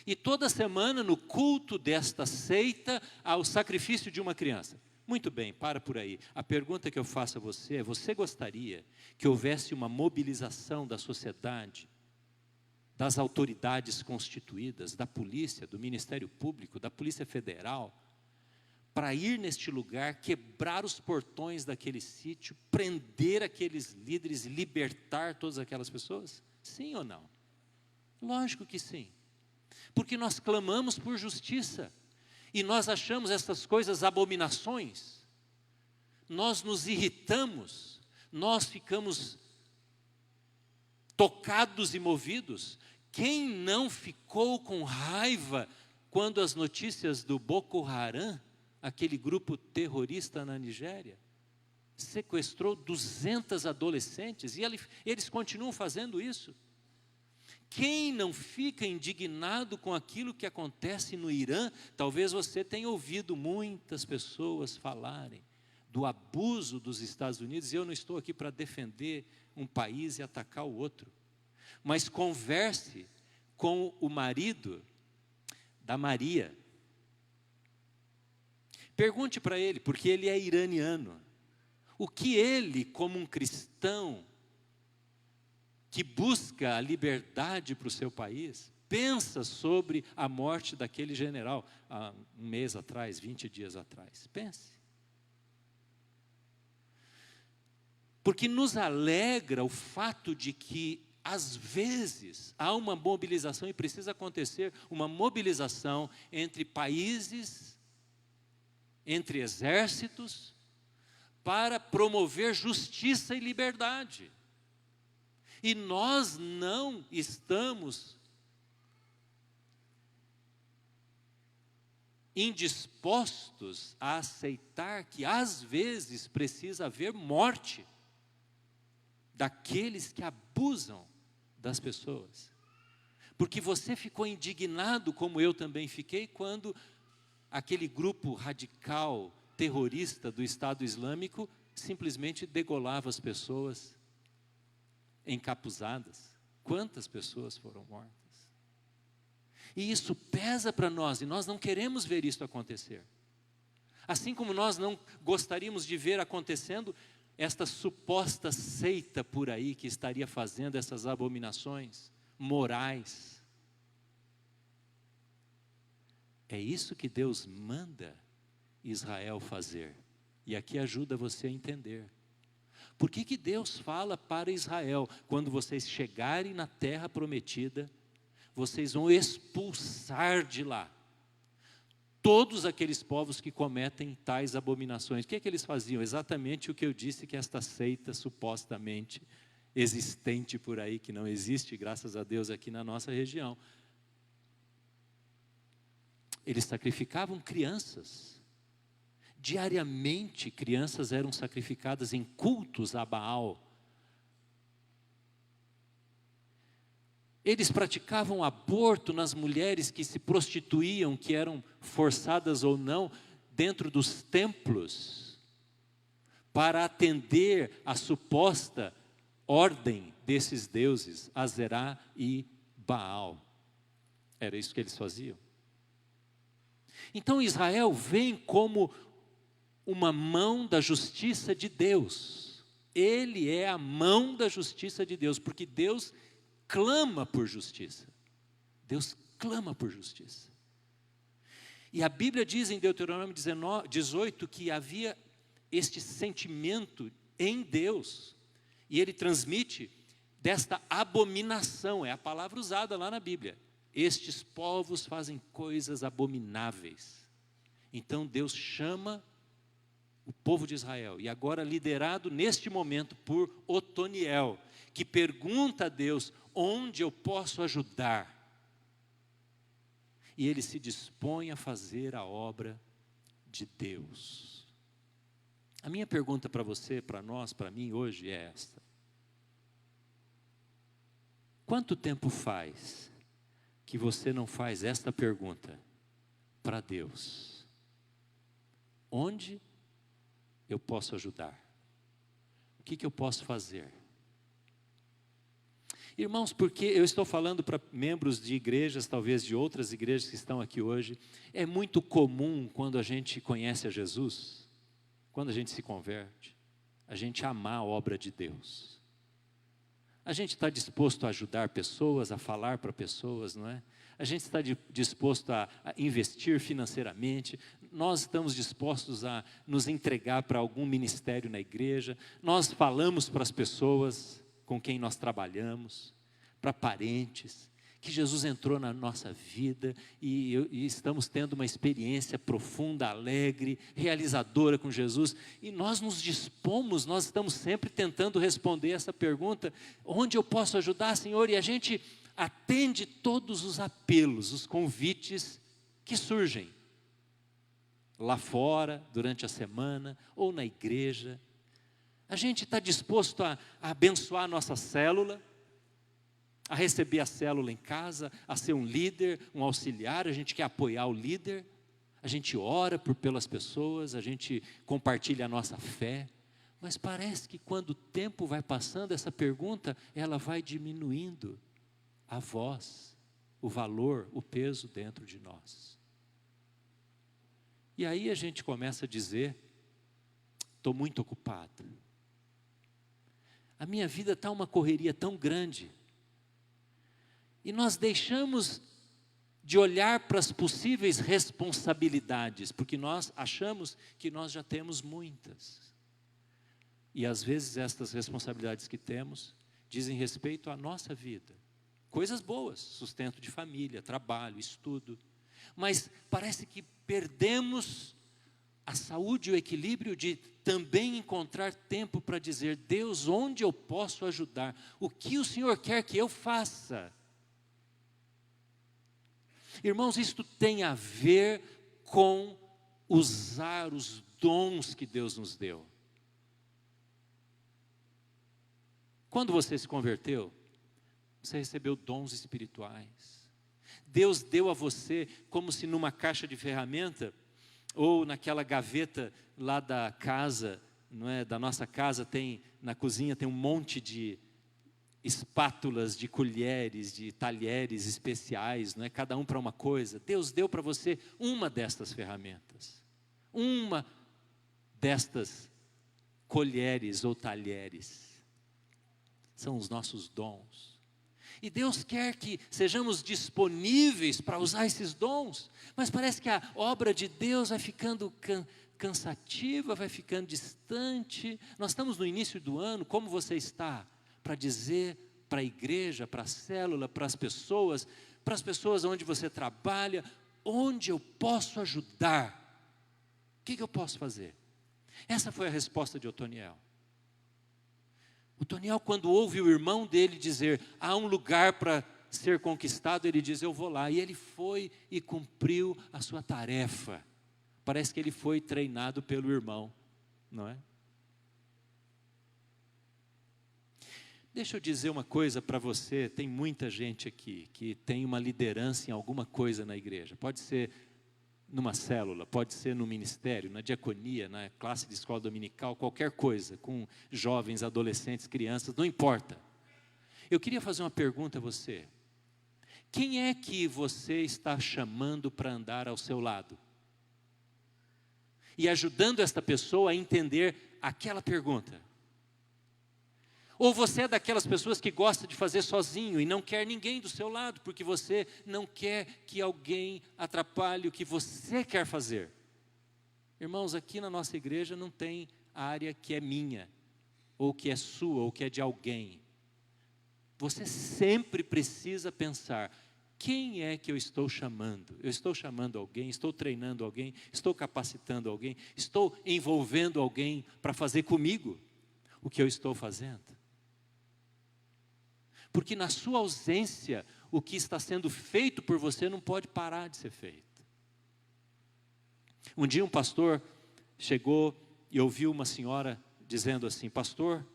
S4: E toda semana no culto desta seita há o sacrifício de uma criança. Muito bem, para por aí. A pergunta que eu faço a você é: você gostaria que houvesse uma mobilização da sociedade, das autoridades constituídas, da polícia, do Ministério Público, da Polícia Federal, para ir neste lugar, quebrar os portões daquele sítio, prender aqueles líderes e libertar todas aquelas pessoas? Sim ou não? Lógico que sim. Porque nós clamamos por justiça. E nós achamos essas coisas abominações. nós nos irritamos, nós ficamos tocados e movidos. Quem não ficou com raiva quando as notícias do Boko Haram, aquele grupo terrorista na Nigéria, sequestrou 200 adolescentes e eles continuam fazendo isso? Quem não fica indignado com aquilo que acontece no Irã? Talvez você tenha ouvido muitas pessoas falarem do abuso dos Estados Unidos, e eu não estou aqui para defender um país e atacar o outro, mas converse com o marido da Maria. Pergunte para ele, porque ele é iraniano, o que ele, como um cristão que busca a liberdade para o seu país, pensa sobre a morte daquele general, há um mês atrás, 20 dias atrás. Pense. Porque nos alegra o fato de que, às vezes, há uma mobilização, e precisa acontecer uma mobilização entre países, entre exércitos, para promover justiça e liberdade. E nós não estamos indispostos a aceitar que, às vezes, precisa haver morte daqueles que abusam das pessoas. Porque você ficou indignado, como eu também fiquei, quando aquele grupo radical terrorista do Estado Islâmico simplesmente degolava as pessoas encapuzadas. Quantas pessoas foram mortas? E isso pesa para nós, e nós não queremos ver isso acontecer. Assim como nós não gostaríamos de ver acontecendo esta suposta seita por aí que estaria fazendo essas abominações morais. É isso que Deus manda Israel fazer. E aqui ajuda você a entender. Por que Deus fala para Israel, quando vocês chegarem na terra prometida, vocês vão expulsar de lá todos aqueles povos que cometem tais abominações? O que eles faziam? Exatamente o que eu disse que esta seita supostamente existente por aí, que não existe, graças a Deus, aqui na nossa região. Eles sacrificavam crianças. Diariamente, crianças eram sacrificadas em cultos a Baal. Eles praticavam aborto nas mulheres que se prostituíam, que eram forçadas ou não, dentro dos templos, para atender à suposta ordem desses deuses, Azerá e Baal. Era isso que eles faziam. Então Israel vem como uma mão da justiça de Deus. Ele é a mão da justiça de Deus, porque Deus clama por justiça. Deus clama por justiça. E a Bíblia diz em Deuteronômio 18 que havia este sentimento em Deus, e ele transmite desta abominação, é a palavra usada lá na Bíblia. Estes povos fazem coisas abomináveis. Então Deus chama o povo de Israel, e agora liderado neste momento por Otoniel, que pergunta a Deus, onde eu posso ajudar? E ele se dispõe a fazer a obra de Deus. A minha pergunta para você, para nós, para mim hoje é esta: quanto tempo faz que você não faz esta pergunta para Deus? Onde eu posso ajudar? O que eu posso fazer? Irmãos, porque eu estou falando para membros de igrejas, talvez de outras igrejas que estão aqui hoje, é muito comum quando a gente conhece a Jesus, quando a gente se converte, a gente amar a obra de Deus. A gente está disposto a ajudar pessoas, a falar para pessoas, não é? A gente está disposto a investir financeiramente, nós estamos dispostos a nos entregar para algum ministério na igreja, nós falamos para as pessoas com quem nós trabalhamos, para parentes, que Jesus entrou na nossa vida e estamos tendo uma experiência profunda, alegre, realizadora com Jesus, e nós nos dispomos, nós estamos sempre tentando responder essa pergunta: onde eu posso ajudar, Senhor? E a gente atende todos os apelos, os convites que surgem lá fora, durante a semana, ou na igreja. A gente está disposto a abençoar a nossa célula, a receber a célula em casa, a ser um líder, um auxiliar. A gente quer apoiar o líder, a gente ora pelas pessoas, a gente compartilha a nossa fé, mas parece que quando o tempo vai passando, essa pergunta, ela vai diminuindo a voz, o valor, o peso dentro de nós. E aí a gente começa a dizer: estou muito ocupado, a minha vida está uma correria tão grande. E nós deixamos de olhar para as possíveis responsabilidades, porque nós achamos que nós já temos muitas. E às vezes estas responsabilidades que temos dizem respeito à nossa vida. Coisas boas, sustento de família, trabalho, estudo. Mas parece que perdemos a saúde e o equilíbrio de também encontrar tempo para dizer: Deus, onde eu posso ajudar? O que o Senhor quer que eu faça? Irmãos, isto tem a ver com usar os dons que Deus nos deu. Quando você se converteu, você recebeu dons espirituais. Deus deu a você como se numa caixa de ferramenta, ou naquela gaveta lá da casa, não é? Da nossa casa, na cozinha tem um monte de espátulas, de colheres, de talheres especiais, não é? Cada um para uma coisa. Deus deu para você uma destas ferramentas, uma destas colheres ou talheres. São os nossos dons. E Deus quer que sejamos disponíveis para usar esses dons, mas parece que a obra de Deus vai ficando cansativa, vai ficando distante. Nós estamos no início do ano. Como você está? Para dizer para a igreja, para a célula, para as pessoas onde você trabalha: onde eu posso ajudar? O que eu posso fazer? Essa foi a resposta de Otoniel. Otoniel, quando ouve o irmão dele dizer: há um lugar para ser conquistado, ele diz: eu vou lá. E ele foi e cumpriu a sua tarefa. Parece que ele foi treinado pelo irmão, não é? Deixa eu dizer uma coisa para você: tem muita gente aqui que tem uma liderança em alguma coisa na igreja. Pode ser numa célula, pode ser no ministério, na diaconia, na classe de escola dominical, qualquer coisa, com jovens, adolescentes, crianças, não importa. Eu queria fazer uma pergunta a você: quem é que você está chamando para andar ao seu lado? E ajudando esta pessoa a entender aquela pergunta. Ou você é daquelas pessoas que gosta de fazer sozinho e não quer ninguém do seu lado, porque você não quer que alguém atrapalhe o que você quer fazer. Irmãos, aqui na nossa igreja não tem área que é minha, ou que é sua, ou que é de alguém. Você sempre precisa pensar: quem é que eu estou chamando? Eu estou chamando alguém, estou treinando alguém, estou capacitando alguém, estou envolvendo alguém para fazer comigo o que eu estou fazendo? Porque na sua ausência, o que está sendo feito por você não pode parar de ser feito. Um dia um pastor chegou e ouviu uma senhora dizendo assim: pastor,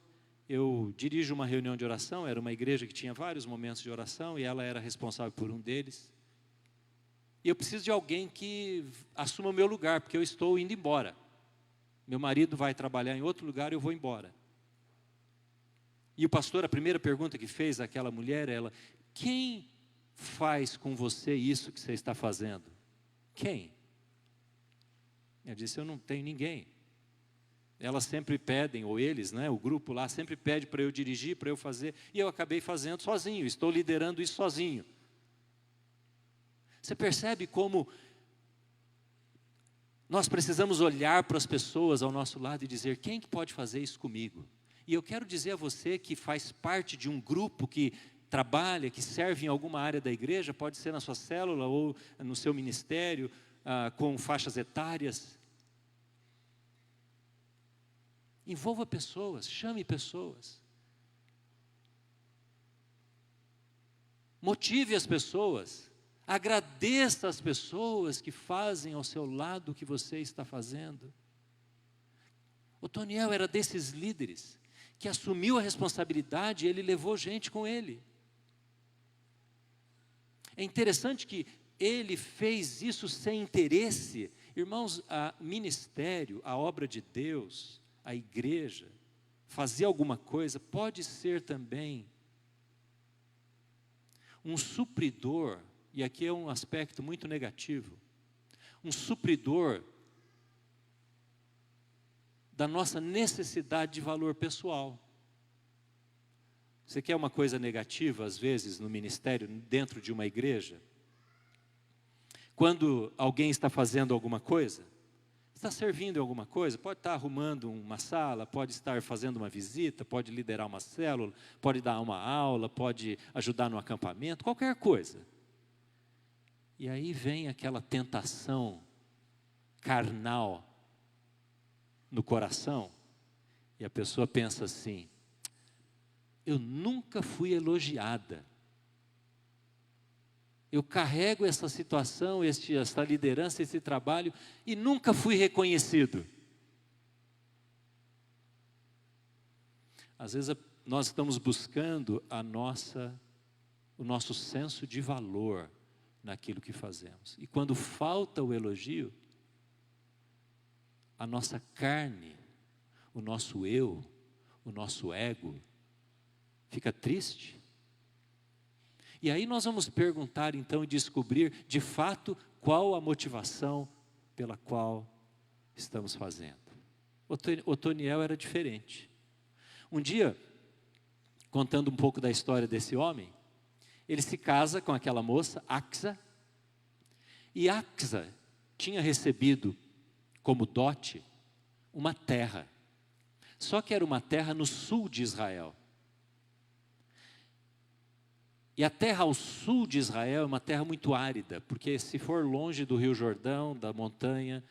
S4: eu dirijo uma reunião de oração. Era uma igreja que tinha vários momentos de oração e ela era responsável por um deles. E eu preciso de alguém que assuma o meu lugar, porque eu estou indo embora. Meu marido vai trabalhar em outro lugar e eu vou embora. E o pastor, a primeira pergunta que fez àquela mulher, quem faz com você isso que você está fazendo? Quem? Ela disse: eu não tenho ninguém. Elas sempre pedem, ou eles, né, o grupo lá, sempre pede para eu dirigir, para eu fazer, e eu acabei fazendo sozinho, estou liderando isso sozinho. Você percebe como nós precisamos olhar para as pessoas ao nosso lado e dizer: quem que pode fazer isso comigo? E eu quero dizer a você que faz parte de um grupo que trabalha, que serve em alguma área da igreja, pode ser na sua célula ou no seu ministério, com faixas etárias. Envolva pessoas, chame pessoas. Motive as pessoas, agradeça as pessoas que fazem ao seu lado o que você está fazendo. Otoniel era desses líderes que assumiu a responsabilidade e ele levou gente com ele. É interessante que ele fez isso sem interesse. Irmãos, o ministério, a obra de Deus, a igreja, fazer alguma coisa, pode ser também um supridor, e aqui é um aspecto muito negativo, um supridor da nossa necessidade de valor pessoal. Você quer uma coisa negativa, às vezes, no ministério, dentro de uma igreja? Quando alguém está fazendo alguma coisa, está servindo em alguma coisa, pode estar arrumando uma sala, pode estar fazendo uma visita, pode liderar uma célula, pode dar uma aula, pode ajudar no acampamento, qualquer coisa. E aí vem aquela tentação carnal no coração, e a pessoa pensa assim: eu nunca fui elogiada. Eu carrego essa situação, essa liderança, esse trabalho, e nunca fui reconhecido. Às vezes nós estamos buscando o nosso senso de valor naquilo que fazemos. E quando falta o elogio, a nossa carne, o nosso eu, o nosso ego, fica triste. E aí nós vamos perguntar então e descobrir de fato qual a motivação pela qual estamos fazendo. Otoniel era diferente. Um dia, contando um pouco da história desse homem, ele se casa com aquela moça, Axa, e Axa tinha recebido como dote uma terra. Só que era uma terra no sul de Israel. E a terra ao sul de Israel é uma terra muito árida, porque se for longe do Rio Jordão, da montanha,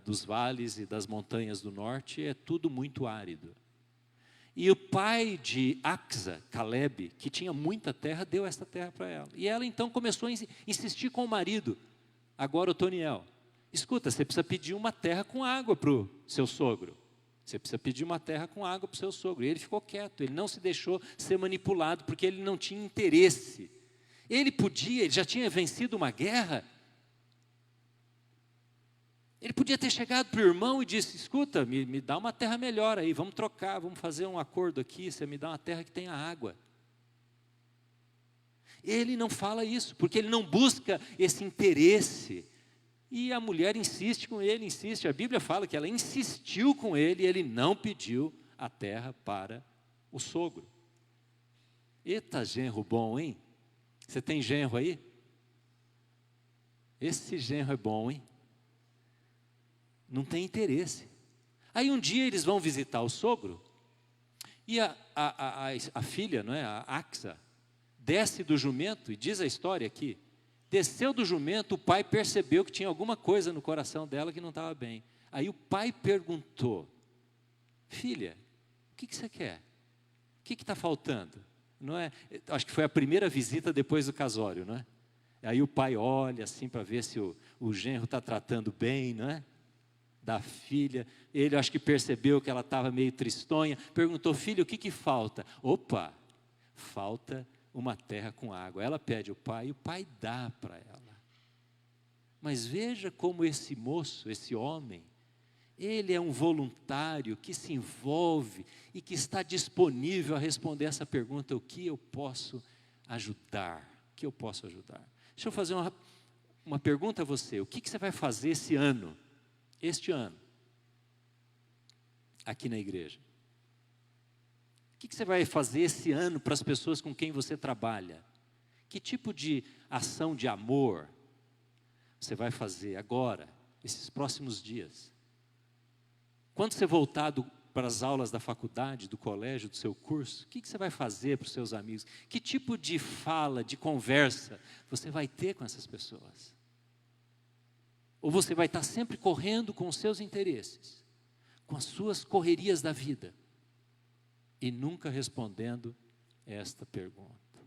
S4: dos vales e das montanhas do norte, é tudo muito árido. E o pai de Axa, Caleb, que tinha muita terra, deu essa terra para ela. E ela então começou a insistir com o marido, agora Otoniel: escuta, você precisa pedir uma terra com água para o seu sogro. Você precisa pedir uma terra com água para o seu sogro. E ele ficou quieto, ele não se deixou ser manipulado, porque ele não tinha interesse. Ele já tinha vencido uma guerra. Ele podia ter chegado para o irmão e disse: escuta, me dá uma terra melhor aí, vamos trocar, vamos fazer um acordo aqui, você me dá uma terra que tenha água. Ele não fala isso, porque ele não busca esse interesse. E a mulher insiste com ele, insiste. A Bíblia fala que ela insistiu com ele e ele não pediu a terra para o sogro. Eita, genro bom, hein? Você tem genro aí? Esse genro é bom, hein? Não tem interesse. Aí um dia eles vão visitar o sogro e a filha, não é? A Axa, desce do jumento, e diz a história aqui, desceu do jumento, o pai percebeu que tinha alguma coisa no coração dela que não estava bem. Aí o pai perguntou: filha, o que você quer? O que está faltando? Não é? Acho que foi a primeira visita depois do casório, não é? Aí o pai olha assim para ver se o genro está tratando bem, não é? Da filha. Ele acho que percebeu que ela estava meio tristonha, perguntou: filho, o que falta? Opa, falta uma terra com água. Ela pede ao pai e o pai dá para ela. Mas veja como esse moço, esse homem, ele é um voluntário que se envolve e que está disponível a responder essa pergunta: o que eu posso ajudar? O que eu posso ajudar? Deixa eu fazer uma pergunta a você: o que você vai fazer este ano, aqui na igreja? O que você vai fazer esse ano para as pessoas com quem você trabalha? Que tipo de ação de amor você vai fazer agora, esses próximos dias? Quando você voltar para as aulas da faculdade, do colégio, do seu curso? O que você vai fazer para os seus amigos? Que tipo de fala, de conversa você vai ter com essas pessoas? Ou você vai estar sempre correndo com os seus interesses, com as suas correrias da vida, e nunca respondendo esta pergunta?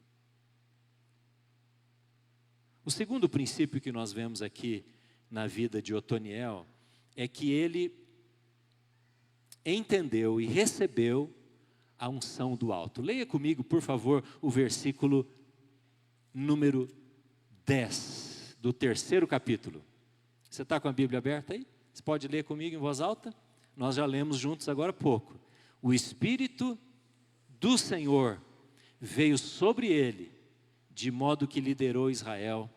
S4: O segundo princípio que nós vemos aqui na vida de Otoniel é que ele entendeu e recebeu a unção do alto. Leia comigo, por favor, o versículo número 10 do 3º capítulo. Você está com a Bíblia aberta aí? Você pode ler comigo em voz alta? Nós já lemos juntos agora há pouco. O Espírito do Senhor veio sobre ele, de modo que liderou Israel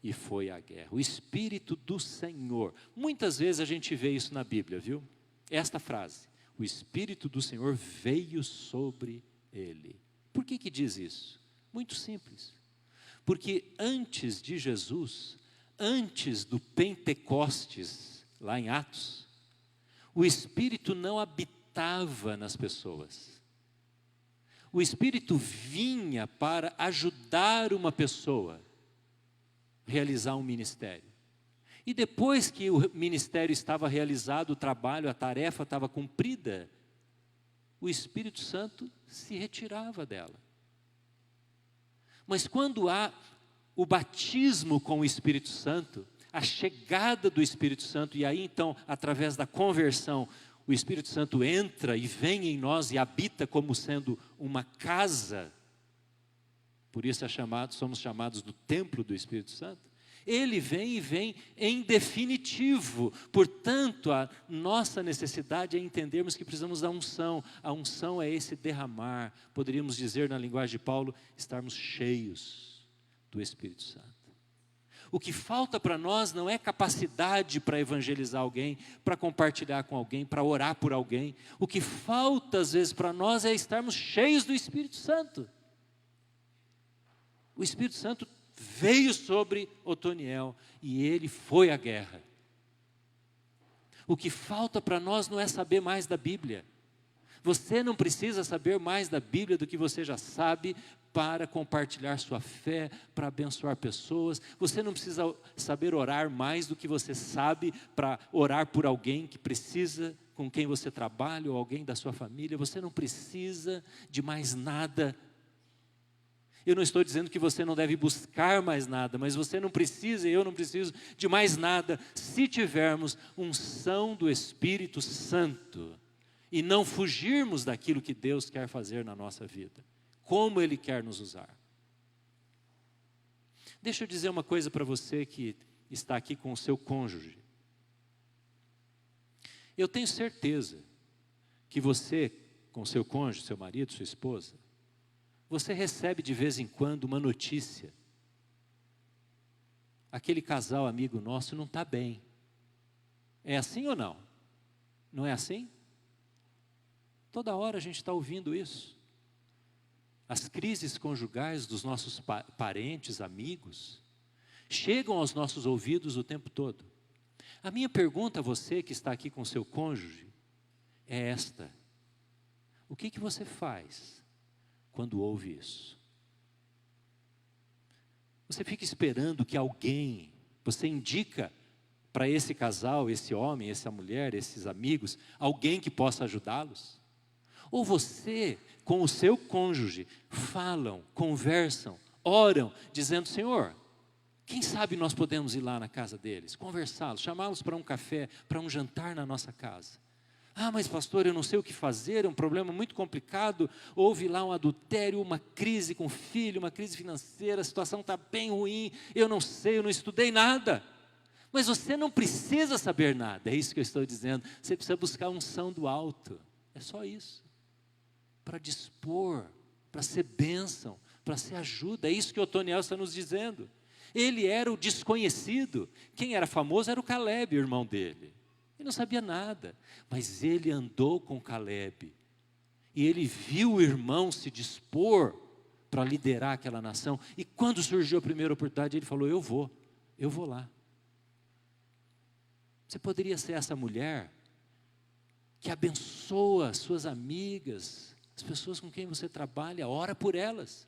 S4: e foi à guerra. O Espírito do Senhor. Muitas vezes a gente vê isso na Bíblia, viu? Esta frase: o Espírito do Senhor veio sobre ele. Por que diz isso? Muito simples. Porque antes de Jesus, antes do Pentecostes, lá em Atos, o Espírito não habitava nas pessoas. O Espírito vinha para ajudar uma pessoa a realizar um ministério. E depois que o ministério estava realizado, o trabalho, a tarefa estava cumprida, o Espírito Santo se retirava dela. Mas quando há o batismo com o Espírito Santo, a chegada do Espírito Santo, e aí então, através da conversão, o Espírito Santo entra e vem em nós e habita como sendo uma casa, por isso somos chamados do templo do Espírito Santo. Ele vem e vem em definitivo. Portanto, a nossa necessidade é entendermos que precisamos da unção. A unção é esse derramar, poderíamos dizer na linguagem de Paulo, estarmos cheios do Espírito Santo. O que falta para nós não é capacidade para evangelizar alguém, para compartilhar com alguém, para orar por alguém. O que falta às vezes para nós é estarmos cheios do Espírito Santo. O Espírito Santo veio sobre Otoniel e ele foi à guerra. O que falta para nós não é saber mais da Bíblia. Você não precisa saber mais da Bíblia do que você já sabe para compartilhar sua fé, para abençoar pessoas. Você não precisa saber orar mais do que você sabe para orar por alguém que precisa, com quem você trabalha, ou alguém da sua família. Você não precisa de mais nada. Eu não estou dizendo que você não deve buscar mais nada, mas você não precisa, e eu não preciso de mais nada, se tivermos unção do Espírito Santo, e não fugirmos daquilo que Deus quer fazer na nossa vida, como Ele quer nos usar. Deixa eu dizer uma coisa para você que está aqui com o seu cônjuge. Eu tenho certeza que você, com o seu cônjuge, seu marido, sua esposa, você recebe de vez em quando uma notícia. Aquele casal amigo nosso não está bem. É assim ou não? Não é assim? Toda hora a gente está ouvindo isso. As crises conjugais dos nossos parentes, amigos, chegam aos nossos ouvidos o tempo todo. A minha pergunta a você que está aqui com seu cônjuge é esta: o que você faz quando ouve isso? Você fica esperando que alguém, você indica para esse casal, esse homem, essa mulher, esses amigos, alguém que possa ajudá-los? Ou você, com o seu cônjuge, falam, conversam, oram, dizendo: Senhor, quem sabe nós podemos ir lá na casa deles, conversá-los, chamá-los para um café, para um jantar na nossa casa. Ah, mas pastor, eu não sei o que fazer, é um problema muito complicado, houve lá um adultério, uma crise com o filho, uma crise financeira, a situação está bem ruim, eu não sei, eu não estudei nada. Mas você não precisa saber nada, é isso que eu estou dizendo, você precisa buscar a unção do alto, é só isso, para dispor, para ser bênção, para ser ajuda, é isso que Otoniel está nos dizendo. Ele era o desconhecido, quem era famoso era o Caleb, o irmão dele. Ele não sabia nada, mas ele andou com Caleb, e ele viu o irmão se dispor para liderar aquela nação, e quando surgiu a primeira oportunidade, ele falou: eu vou lá. Você poderia ser essa mulher, que abençoa suas amigas, as pessoas com quem você trabalha, ora por elas.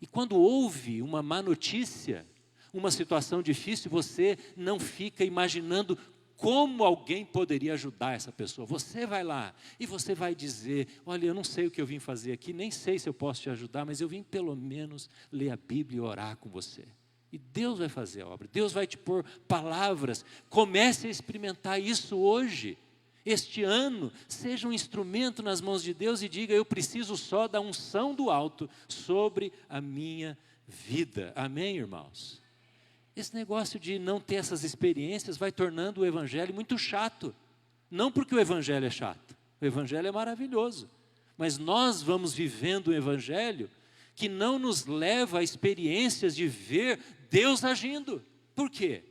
S4: E quando ouve uma má notícia, uma situação difícil, você não fica imaginando como alguém poderia ajudar essa pessoa. Você vai lá e você vai dizer: olha, eu não sei o que eu vim fazer aqui, nem sei se eu posso te ajudar, mas eu vim pelo menos ler a Bíblia e orar com você. E Deus vai fazer a obra, Deus vai te pôr palavras. Comece a experimentar isso hoje. Este ano, seja um instrumento nas mãos de Deus e diga: eu preciso só da unção do alto sobre a minha vida. Amém, irmãos? Esse negócio de não ter essas experiências vai tornando o evangelho muito chato. Não porque o evangelho é chato, o evangelho é maravilhoso. Mas nós vamos vivendo um evangelho que não nos leva a experiências de ver Deus agindo. Por quê?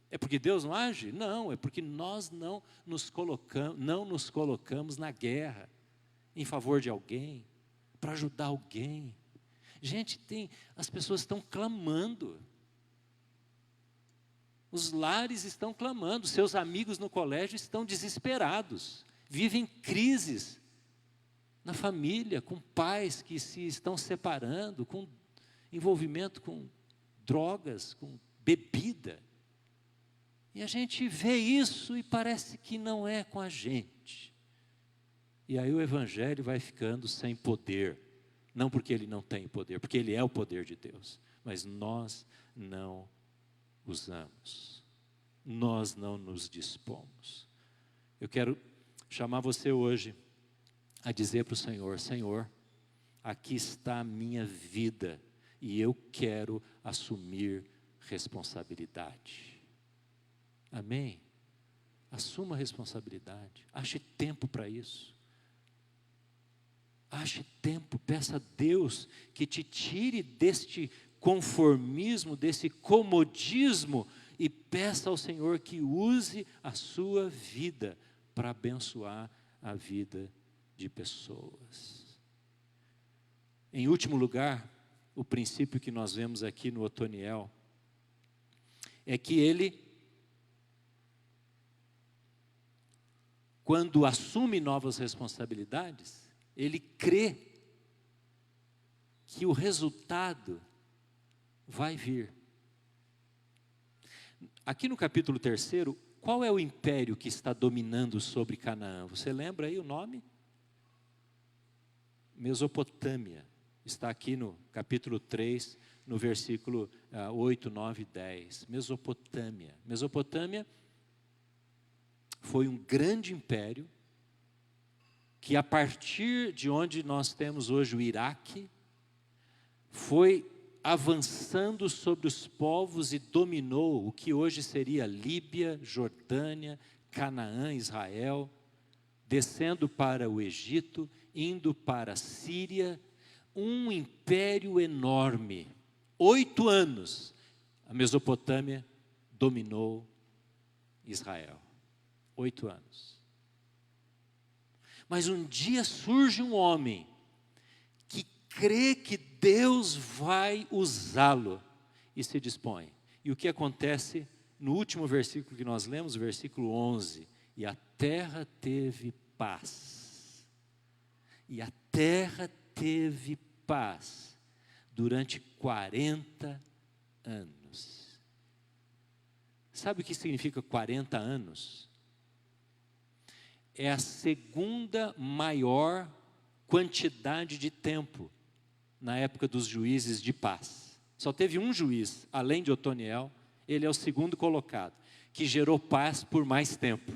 S4: É porque Deus não age? Não, é porque nós não nos colocamos na guerra em favor de alguém, para ajudar alguém. Gente, as pessoas estão clamando. Os lares estão clamando, seus amigos no colégio estão desesperados, vivem crises na família, com pais que se estão separando, com envolvimento com drogas, com bebida. E a gente vê isso e parece que não é com a gente. E aí o evangelho vai ficando sem poder. Não porque ele não tem poder, porque ele é o poder de Deus. Mas nós não usamos. Nós não nos dispomos. Eu quero chamar você hoje a dizer para o Senhor: Senhor, aqui está a minha vida e eu quero assumir responsabilidade. Amém? Assuma a responsabilidade. Ache tempo para isso. Ache tempo, peça a Deus que te tire deste conformismo, desse comodismo, e peça ao Senhor que use a sua vida para abençoar a vida de pessoas. Em último lugar, o princípio que nós vemos aqui no Otoniel é que ele, quando assume novas responsabilidades, ele crê que o resultado vai vir. Aqui no capítulo 3, qual é o império que está dominando sobre Canaã? Você lembra aí o nome? Mesopotâmia. Está aqui no capítulo 3, no versículo 8, 9 e 10. Mesopotâmia. Mesopotâmia foi um grande império que, a partir de onde nós temos hoje o Iraque, foi avançando sobre os povos e dominou o que hoje seria Líbia, Jordânia, Canaã, Israel, descendo para o Egito, indo para a Síria, um império enorme. 8 anos a Mesopotâmia dominou Israel. 8 anos. Mas um dia surge um homem que crê que Deus vai usá-lo e se dispõe. E o que acontece no último versículo que nós lemos, o versículo 11: e a terra teve paz. E a terra teve paz durante 40 anos. Sabe o que significa 40 anos? É a segunda maior quantidade de tempo na época dos juízes de paz. Só teve um juiz, além de Otoniel, ele é o segundo colocado, que gerou paz por mais tempo.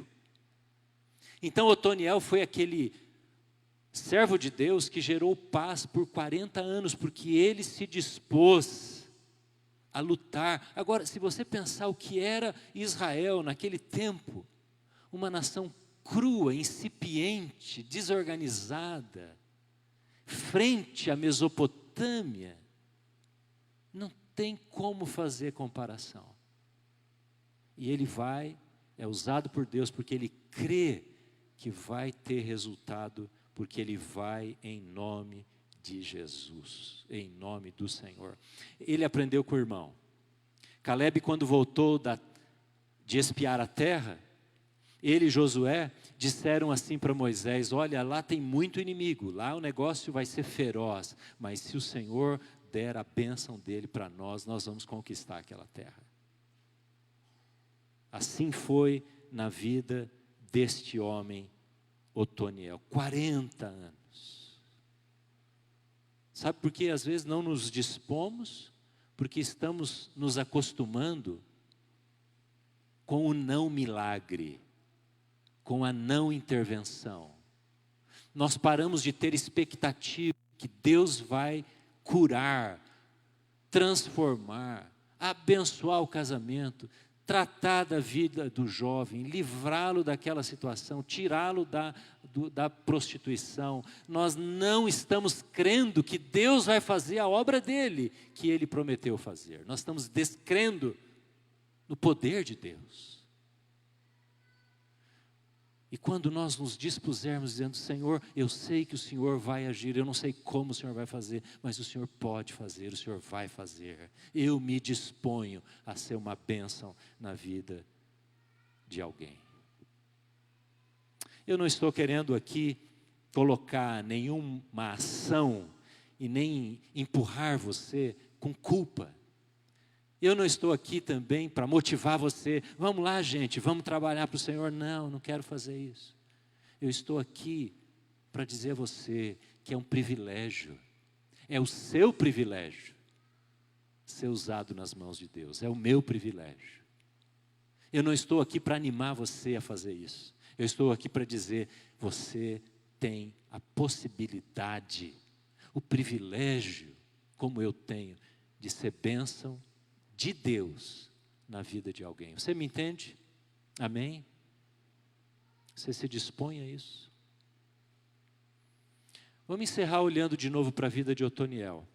S4: Então Otoniel foi aquele servo de Deus que gerou paz por 40 anos, porque ele se dispôs a lutar. Agora, se você pensar o que era Israel naquele tempo, uma nação crua, incipiente, desorganizada, frente à Mesopotâmia, não tem como fazer comparação. E ele é usado por Deus porque ele crê que vai ter resultado, porque ele vai em nome de Jesus, em nome do Senhor. Ele aprendeu com o irmão. Caleb, quando voltou de espiar a terra, Ele e Josué disseram assim para Moisés: olha, lá tem muito inimigo, lá o negócio vai ser feroz, mas se o Senhor der a bênção dele para nós, nós vamos conquistar aquela terra. Assim foi na vida deste homem Otoniel, 40 anos. Sabe por que às vezes não nos dispomos? Porque estamos nos acostumando com o não milagre, com a não intervenção. Nós paramos de ter expectativa que Deus vai curar, transformar, abençoar o casamento, tratar da vida do jovem, livrá-lo daquela situação, tirá-lo da prostituição. Nós não estamos crendo que Deus vai fazer a obra dele, que ele prometeu fazer. Nós estamos descrendo no poder de Deus. E quando nós nos dispusermos dizendo: Senhor, eu sei que o Senhor vai agir, eu não sei como o Senhor vai fazer, mas o Senhor pode fazer, o Senhor vai fazer. Eu me disponho a ser uma bênção na vida de alguém. Eu não estou querendo aqui colocar nenhuma ação e nem empurrar você com culpa. Eu não estou aqui também para motivar você: vamos lá, gente, vamos trabalhar para o Senhor. Não, não quero fazer isso. Eu estou aqui para dizer a você que é um privilégio, é o seu privilégio ser usado nas mãos de Deus, é o meu privilégio. Eu não estou aqui para animar você a fazer isso. Eu estou aqui para dizer: você tem a possibilidade, o privilégio, como eu tenho, de ser bênção de Deus na vida de alguém. Você me entende? Amém? Você se dispõe a isso? Vamos encerrar olhando de novo para a vida de Otoniel.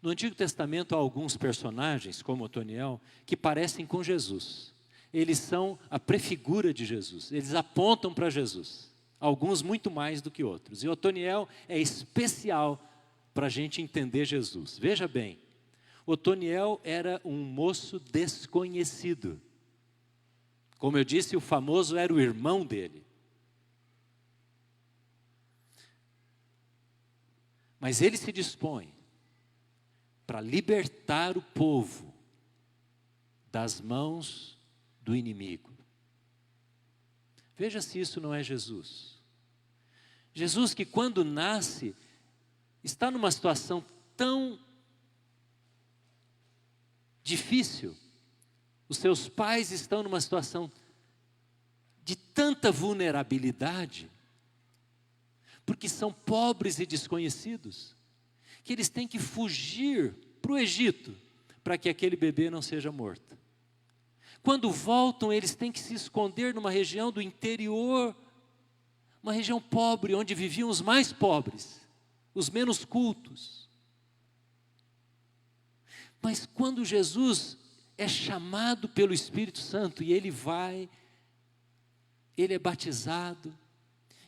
S4: No Antigo Testamento há alguns personagens, como Otoniel, que parecem com Jesus. Eles são a prefigura de Jesus, eles apontam para Jesus. Alguns muito mais do que outros. E Otoniel é especial para a gente entender Jesus. Veja bem, Otoniel era um moço desconhecido. Como eu disse, o famoso era o irmão dele. Mas ele se dispõe para libertar o povo das mãos do inimigo. Veja se isso não é Jesus. Jesus que quando nasce, está numa situação tão difícil, os seus pais estão numa situação de tanta vulnerabilidade, porque são pobres e desconhecidos, que eles têm que fugir para o Egito, para que aquele bebê não seja morto. Quando voltam, eles têm que se esconder numa região do interior, uma região pobre, onde viviam os mais pobres, os menos cultos. Mas quando Jesus é chamado pelo Espírito Santo e ele vai, ele é batizado,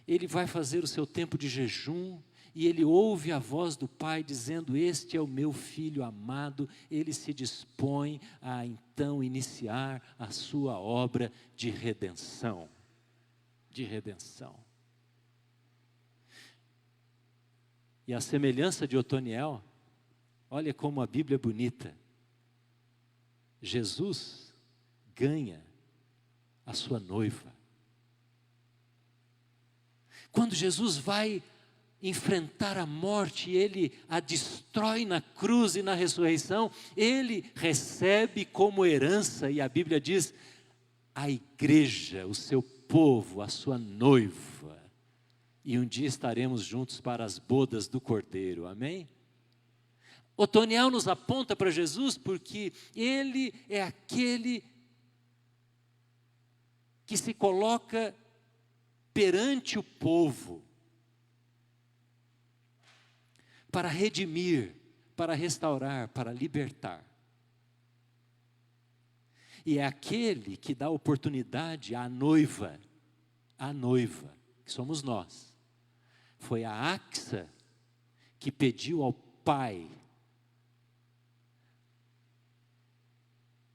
S4: ele vai fazer o seu tempo de jejum e ele ouve a voz do Pai dizendo: este é o meu filho amado. Ele se dispõe a então iniciar a sua obra de redenção. De redenção. E a semelhança de Otoniel, olha como a Bíblia é bonita. Jesus ganha a sua noiva. Quando Jesus vai enfrentar a morte, ele a destrói na cruz e na ressurreição, ele recebe como herança, e a Bíblia diz, a igreja, o seu povo, a sua noiva. E um dia estaremos juntos para as bodas do Cordeiro, amém? Otoniel nos aponta para Jesus porque ele é aquele que se coloca perante o povo para redimir, para restaurar, para libertar. E é aquele que dá oportunidade à noiva, que somos nós. Foi a Axa que pediu ao Pai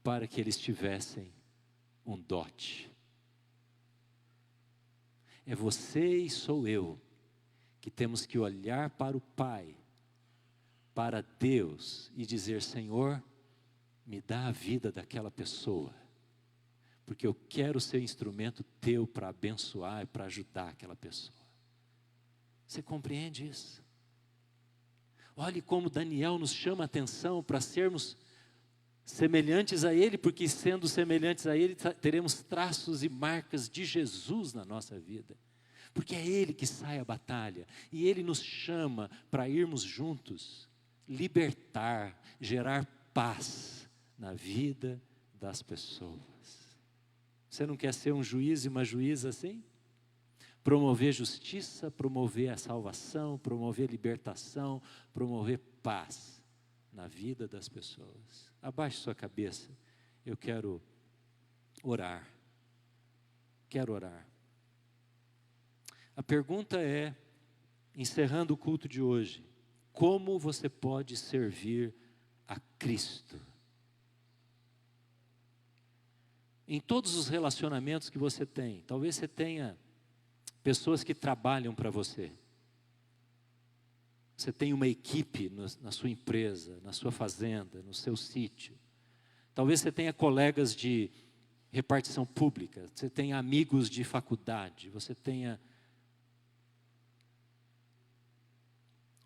S4: para que eles tivessem um dote. é você e sou eu, que temos que olhar para o Pai, para Deus e dizer: Senhor, me dá a vida daquela pessoa, porque eu quero ser instrumento teu para abençoar e para ajudar aquela pessoa. Você compreende isso? Olhe como Daniel nos chama a atenção para sermos semelhantes a Ele, porque sendo semelhantes a Ele, teremos traços e marcas de Jesus na nossa vida. Porque é Ele que sai à batalha, e Ele nos chama para irmos juntos, libertar, gerar paz na vida das pessoas. Você não quer ser um juiz e uma juíza assim? Promover justiça, promover a salvação, promover libertação, promover paz na vida das pessoas. Abaixe sua cabeça, eu quero orar. Quero orar. A pergunta é, encerrando o culto de hoje: como você pode servir a Cristo? Em todos os relacionamentos que você tem, talvez você tenha pessoas que trabalham para você. Você tem uma equipe na sua empresa, na sua fazenda, no seu sítio. Talvez você tenha colegas de repartição pública, você tenha amigos de faculdade, você tenha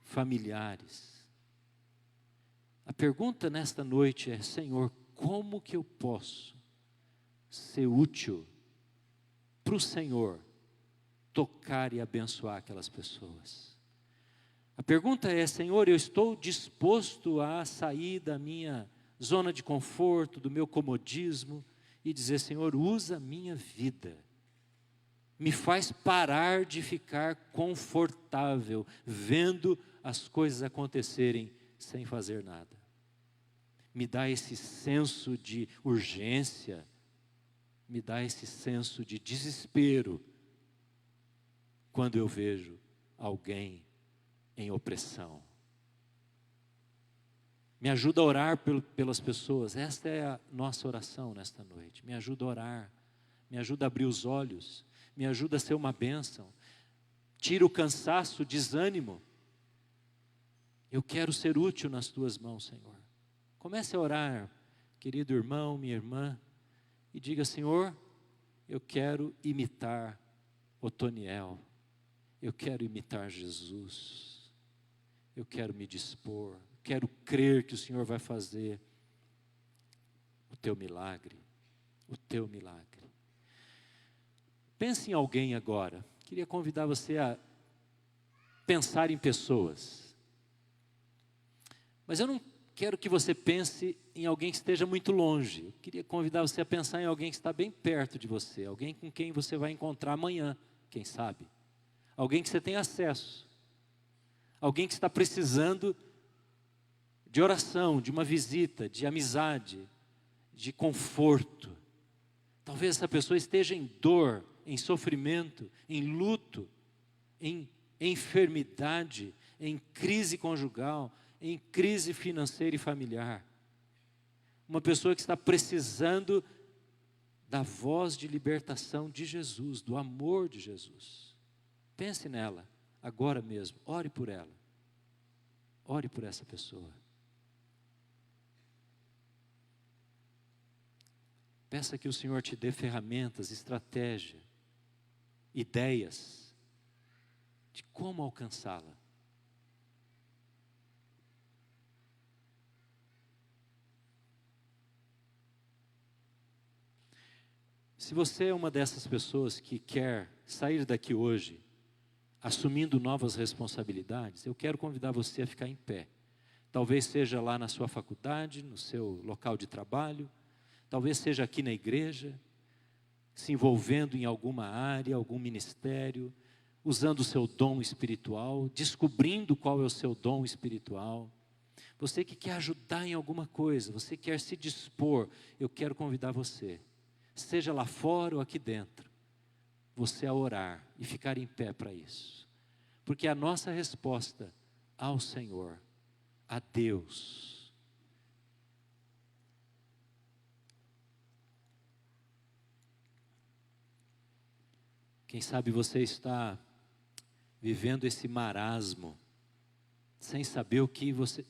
S4: familiares. A pergunta nesta noite é: Senhor, como que eu posso ser útil para o Senhor tocar e abençoar aquelas pessoas? A pergunta é: Senhor, eu estou disposto a sair da minha zona de conforto, do meu comodismo, e dizer: Senhor, usa a minha vida, me faz parar de ficar confortável, vendo as coisas acontecerem sem fazer nada. Me dá esse senso de urgência, me dá esse senso de desespero, quando eu vejo alguém em opressão. Me ajuda a orar pelas pessoas. Esta é a nossa oração nesta noite. Me ajuda a orar, me ajuda a abrir os olhos, me ajuda a ser uma bênção. Tira o cansaço, o desânimo. Eu quero ser útil nas tuas mãos, Senhor. Comece a orar, querido irmão, minha irmã, e diga: Senhor, eu quero imitar Otoniel, eu quero imitar Jesus, eu quero me dispor, quero crer que o Senhor vai fazer o teu milagre, o teu milagre. Pense em alguém agora. Queria convidar você a pensar em pessoas, mas eu não quero que você pense em alguém que esteja muito longe. Eu queria convidar você a pensar em alguém que está bem perto de você, alguém com quem você vai encontrar amanhã, quem sabe. Alguém que você tem acesso, alguém que está precisando de oração, de uma visita, de amizade, de conforto. Talvez essa pessoa esteja em dor, em sofrimento, em luto, em enfermidade, em crise conjugal, em crise financeira e familiar. Uma pessoa que está precisando da voz de libertação de Jesus, do amor de Jesus. Pense nela, agora mesmo, ore por ela. Ore por essa pessoa. Peça que o Senhor te dê ferramentas, estratégia, ideias de como alcançá-la. Se você é uma dessas pessoas que quer sair daqui hoje assumindo novas responsabilidades, eu quero convidar você a ficar em pé. Talvez seja lá na sua faculdade, no seu local de trabalho, talvez seja aqui na igreja, se envolvendo em alguma área, algum ministério, usando o seu dom espiritual, descobrindo qual é o seu dom espiritual. Você que quer ajudar em alguma coisa, você quer se dispor, eu quero convidar você, seja lá fora ou aqui dentro, você a orar e ficar em pé para isso. Porque a nossa resposta ao Senhor, a Deus, Quem sabe você está vivendo esse marasmo, sem saber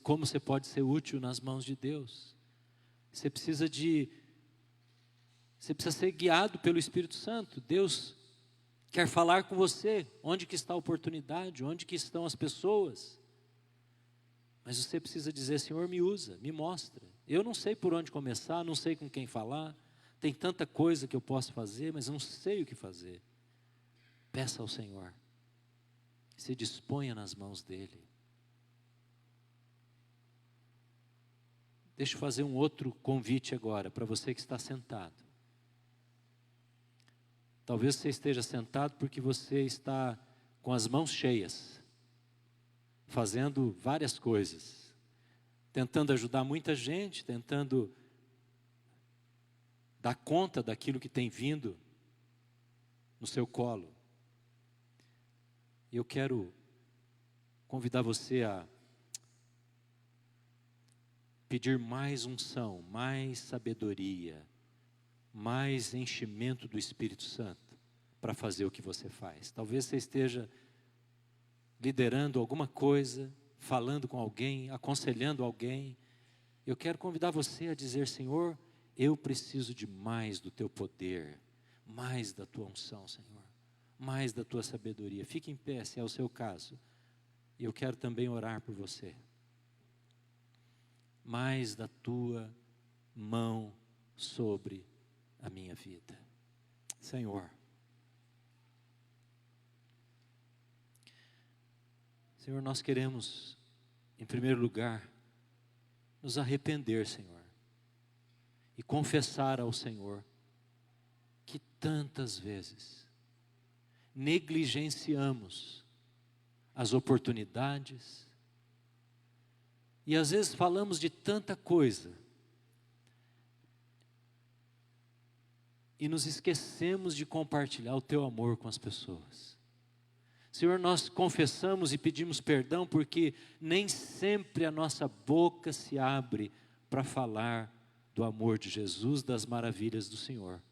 S4: como você pode ser útil nas mãos de Deus. Você precisa ser guiado pelo Espírito Santo. Deus quer falar com você, onde que está a oportunidade, onde que estão as pessoas. Mas você precisa dizer: Senhor, me usa, me mostra. Eu não sei por onde começar, não sei com quem falar, tem tanta coisa que eu posso fazer, mas não sei o que fazer. Peça ao Senhor, se disponha nas mãos dEle. Deixa eu fazer um outro convite agora, para você que está sentado. Talvez você esteja sentado porque você está com as mãos cheias, fazendo várias coisas, tentando ajudar muita gente, tentando dar conta daquilo que tem vindo no seu colo. E eu quero convidar você a pedir mais unção, mais sabedoria, mais enchimento do Espírito Santo para fazer o que você faz. Talvez você esteja liderando alguma coisa, falando com alguém, aconselhando alguém. Eu quero convidar você a dizer: Senhor, eu preciso de mais do teu poder, mais da tua unção, Senhor, mais da tua sabedoria. Fique em pé, se é o seu caso. Eu quero também orar por você. Mais da tua mão sobre a minha vida, Senhor. Senhor, nós queremos, em primeiro lugar, nos arrepender, Senhor, e confessar ao Senhor que tantas vezes negligenciamos as oportunidades, e às vezes falamos de tanta coisa e nos esquecemos de compartilhar o teu amor com as pessoas. Senhor, nós confessamos e pedimos perdão porque nem sempre a nossa boca se abre para falar do amor de Jesus, das maravilhas do Senhor.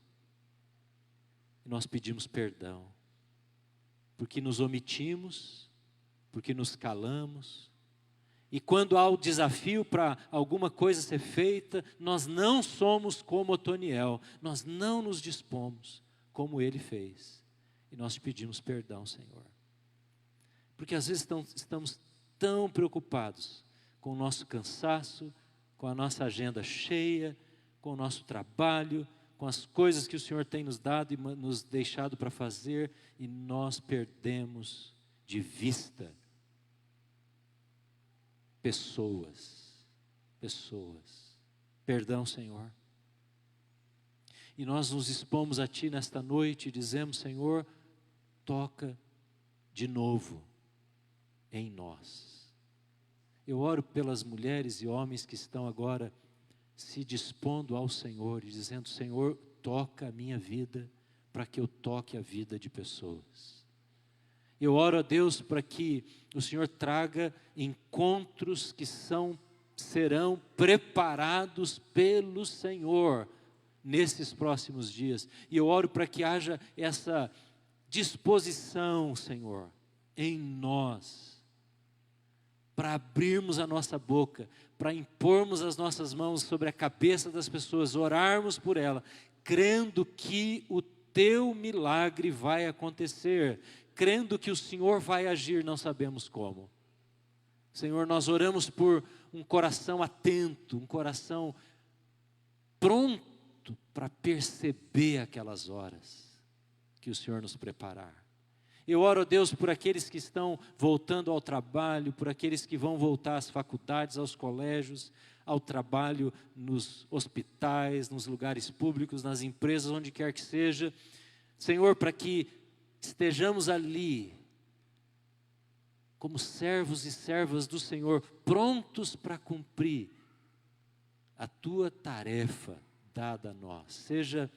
S4: E nós pedimos perdão porque nos omitimos, porque nos calamos. E quando há o desafio para alguma coisa ser feita, nós não somos como Otoniel, nós não nos dispomos como ele fez. E nós te pedimos perdão, Senhor. Porque às vezes estamos tão preocupados com o nosso cansaço, com a nossa agenda cheia, com o nosso trabalho, com as coisas que o Senhor tem nos dado e nos deixado para fazer, e nós perdemos de vista pessoas. Perdão, Senhor. E nós nos expomos a Ti nesta noite e dizemos: Senhor, toca de novo em nós. Eu oro pelas mulheres e homens que estão agora se dispondo ao Senhor e dizendo: Senhor, toca a minha vida para que eu toque a vida de pessoas. Eu oro a Deus para que o Senhor traga encontros que serão preparados pelo Senhor nesses próximos dias. E eu oro para que haja essa disposição, Senhor, em nós, para abrirmos a nossa boca, para impormos as nossas mãos sobre a cabeça das pessoas, orarmos por ela, crendo que o teu milagre vai acontecer, crendo que o Senhor vai agir, não sabemos como. Senhor, nós oramos por um coração atento, um coração pronto para perceber aquelas horas que o Senhor nos preparar. Eu oro a Deus por aqueles que estão voltando ao trabalho, por aqueles que vão voltar às faculdades, aos colégios, ao trabalho nos hospitais, nos lugares públicos, nas empresas, onde quer que seja. Senhor, para que estejamos ali como servos e servas do Senhor, prontos para cumprir a tua tarefa dada a nós, seja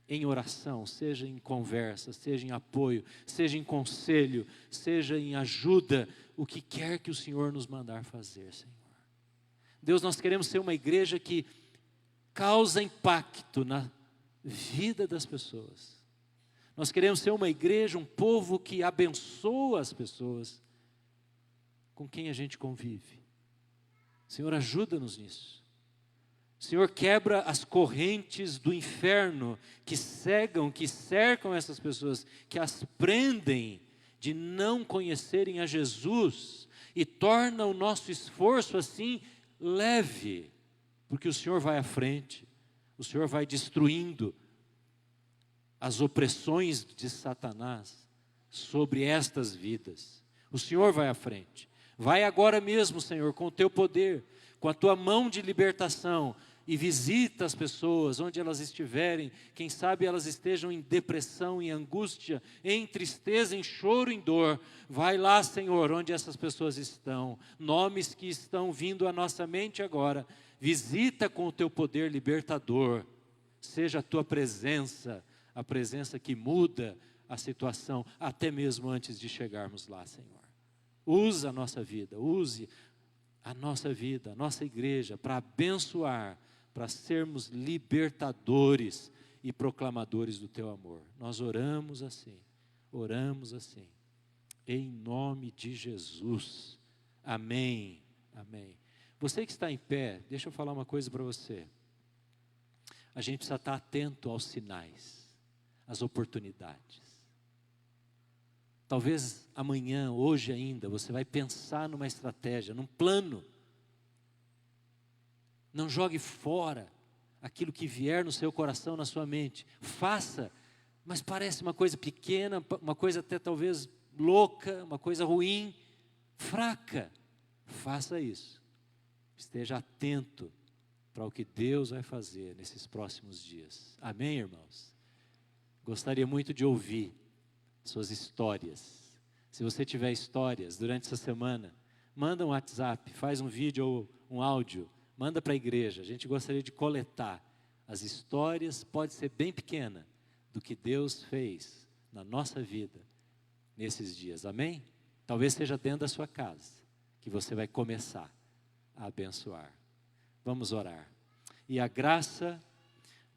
S4: em oração, seja em conversa, seja em apoio, seja em conselho, seja em ajuda, o que quer que o Senhor nos mandar fazer, Senhor. Deus, nós queremos ser uma igreja que causa impacto na vida das pessoas. Nós queremos ser uma igreja, um povo que abençoa as pessoas com quem a gente convive. Senhor, ajuda-nos nisso. Senhor, quebra as correntes do inferno que cegam, que cercam essas pessoas, que as prendem de não conhecerem a Jesus, e torna o nosso esforço assim leve, porque o Senhor vai à frente, o Senhor vai destruindo as opressões de Satanás sobre estas vidas. O Senhor vai à frente. Vai agora mesmo, Senhor, com o teu poder, com a tua mão de libertação, e visita as pessoas onde elas estiverem. Quem sabe elas estejam em depressão, em angústia, em tristeza, em choro, em dor. Vai lá, Senhor, onde essas pessoas estão. Nomes que estão vindo à nossa mente agora. Visita com o teu poder libertador. Seja a tua presença, a presença que muda a situação, até mesmo antes de chegarmos lá, Senhor. Usa a nossa vida, use a nossa vida, a nossa igreja, para abençoar, para sermos libertadores e proclamadores do teu amor. Nós oramos assim, em nome de Jesus. Amém, amém. Você que está em pé, deixa eu falar uma coisa para você. A gente precisa estar atento aos sinais, às oportunidades. Talvez amanhã, hoje ainda, você vai pensar numa estratégia, num plano. Não jogue fora aquilo que vier no seu coração, na sua mente. Faça, mas parece uma coisa pequena, uma coisa até talvez louca, uma coisa ruim, fraca. Faça isso. Esteja atento para o que Deus vai fazer nesses próximos dias. Amém, irmãos? Gostaria muito de ouvir suas histórias. Se você tiver histórias durante essa semana, manda um WhatsApp, faz um vídeo ou um áudio, manda para a igreja. A gente gostaria de coletar as histórias, pode ser bem pequena, do que Deus fez na nossa vida nesses dias. Amém? Talvez seja dentro da sua casa que você vai começar a abençoar. Vamos orar. E a graça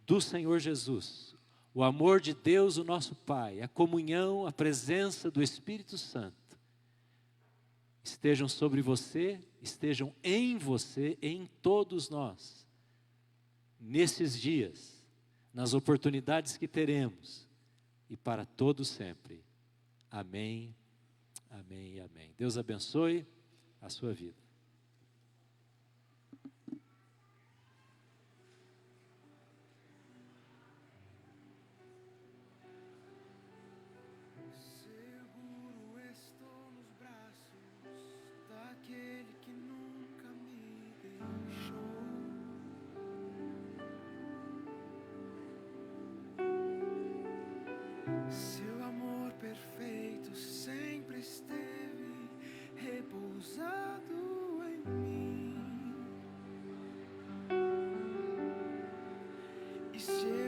S4: do Senhor Jesus, o amor de Deus, o nosso Pai, a comunhão, a presença do Espírito Santo, estejam sobre você, estejam em você, em todos nós, nesses dias, nas oportunidades que teremos, e para todos sempre. Amém, amém e amém. Deus abençoe a sua vida.
S6: Seu amor perfeito sempre esteve repousado em mim. E se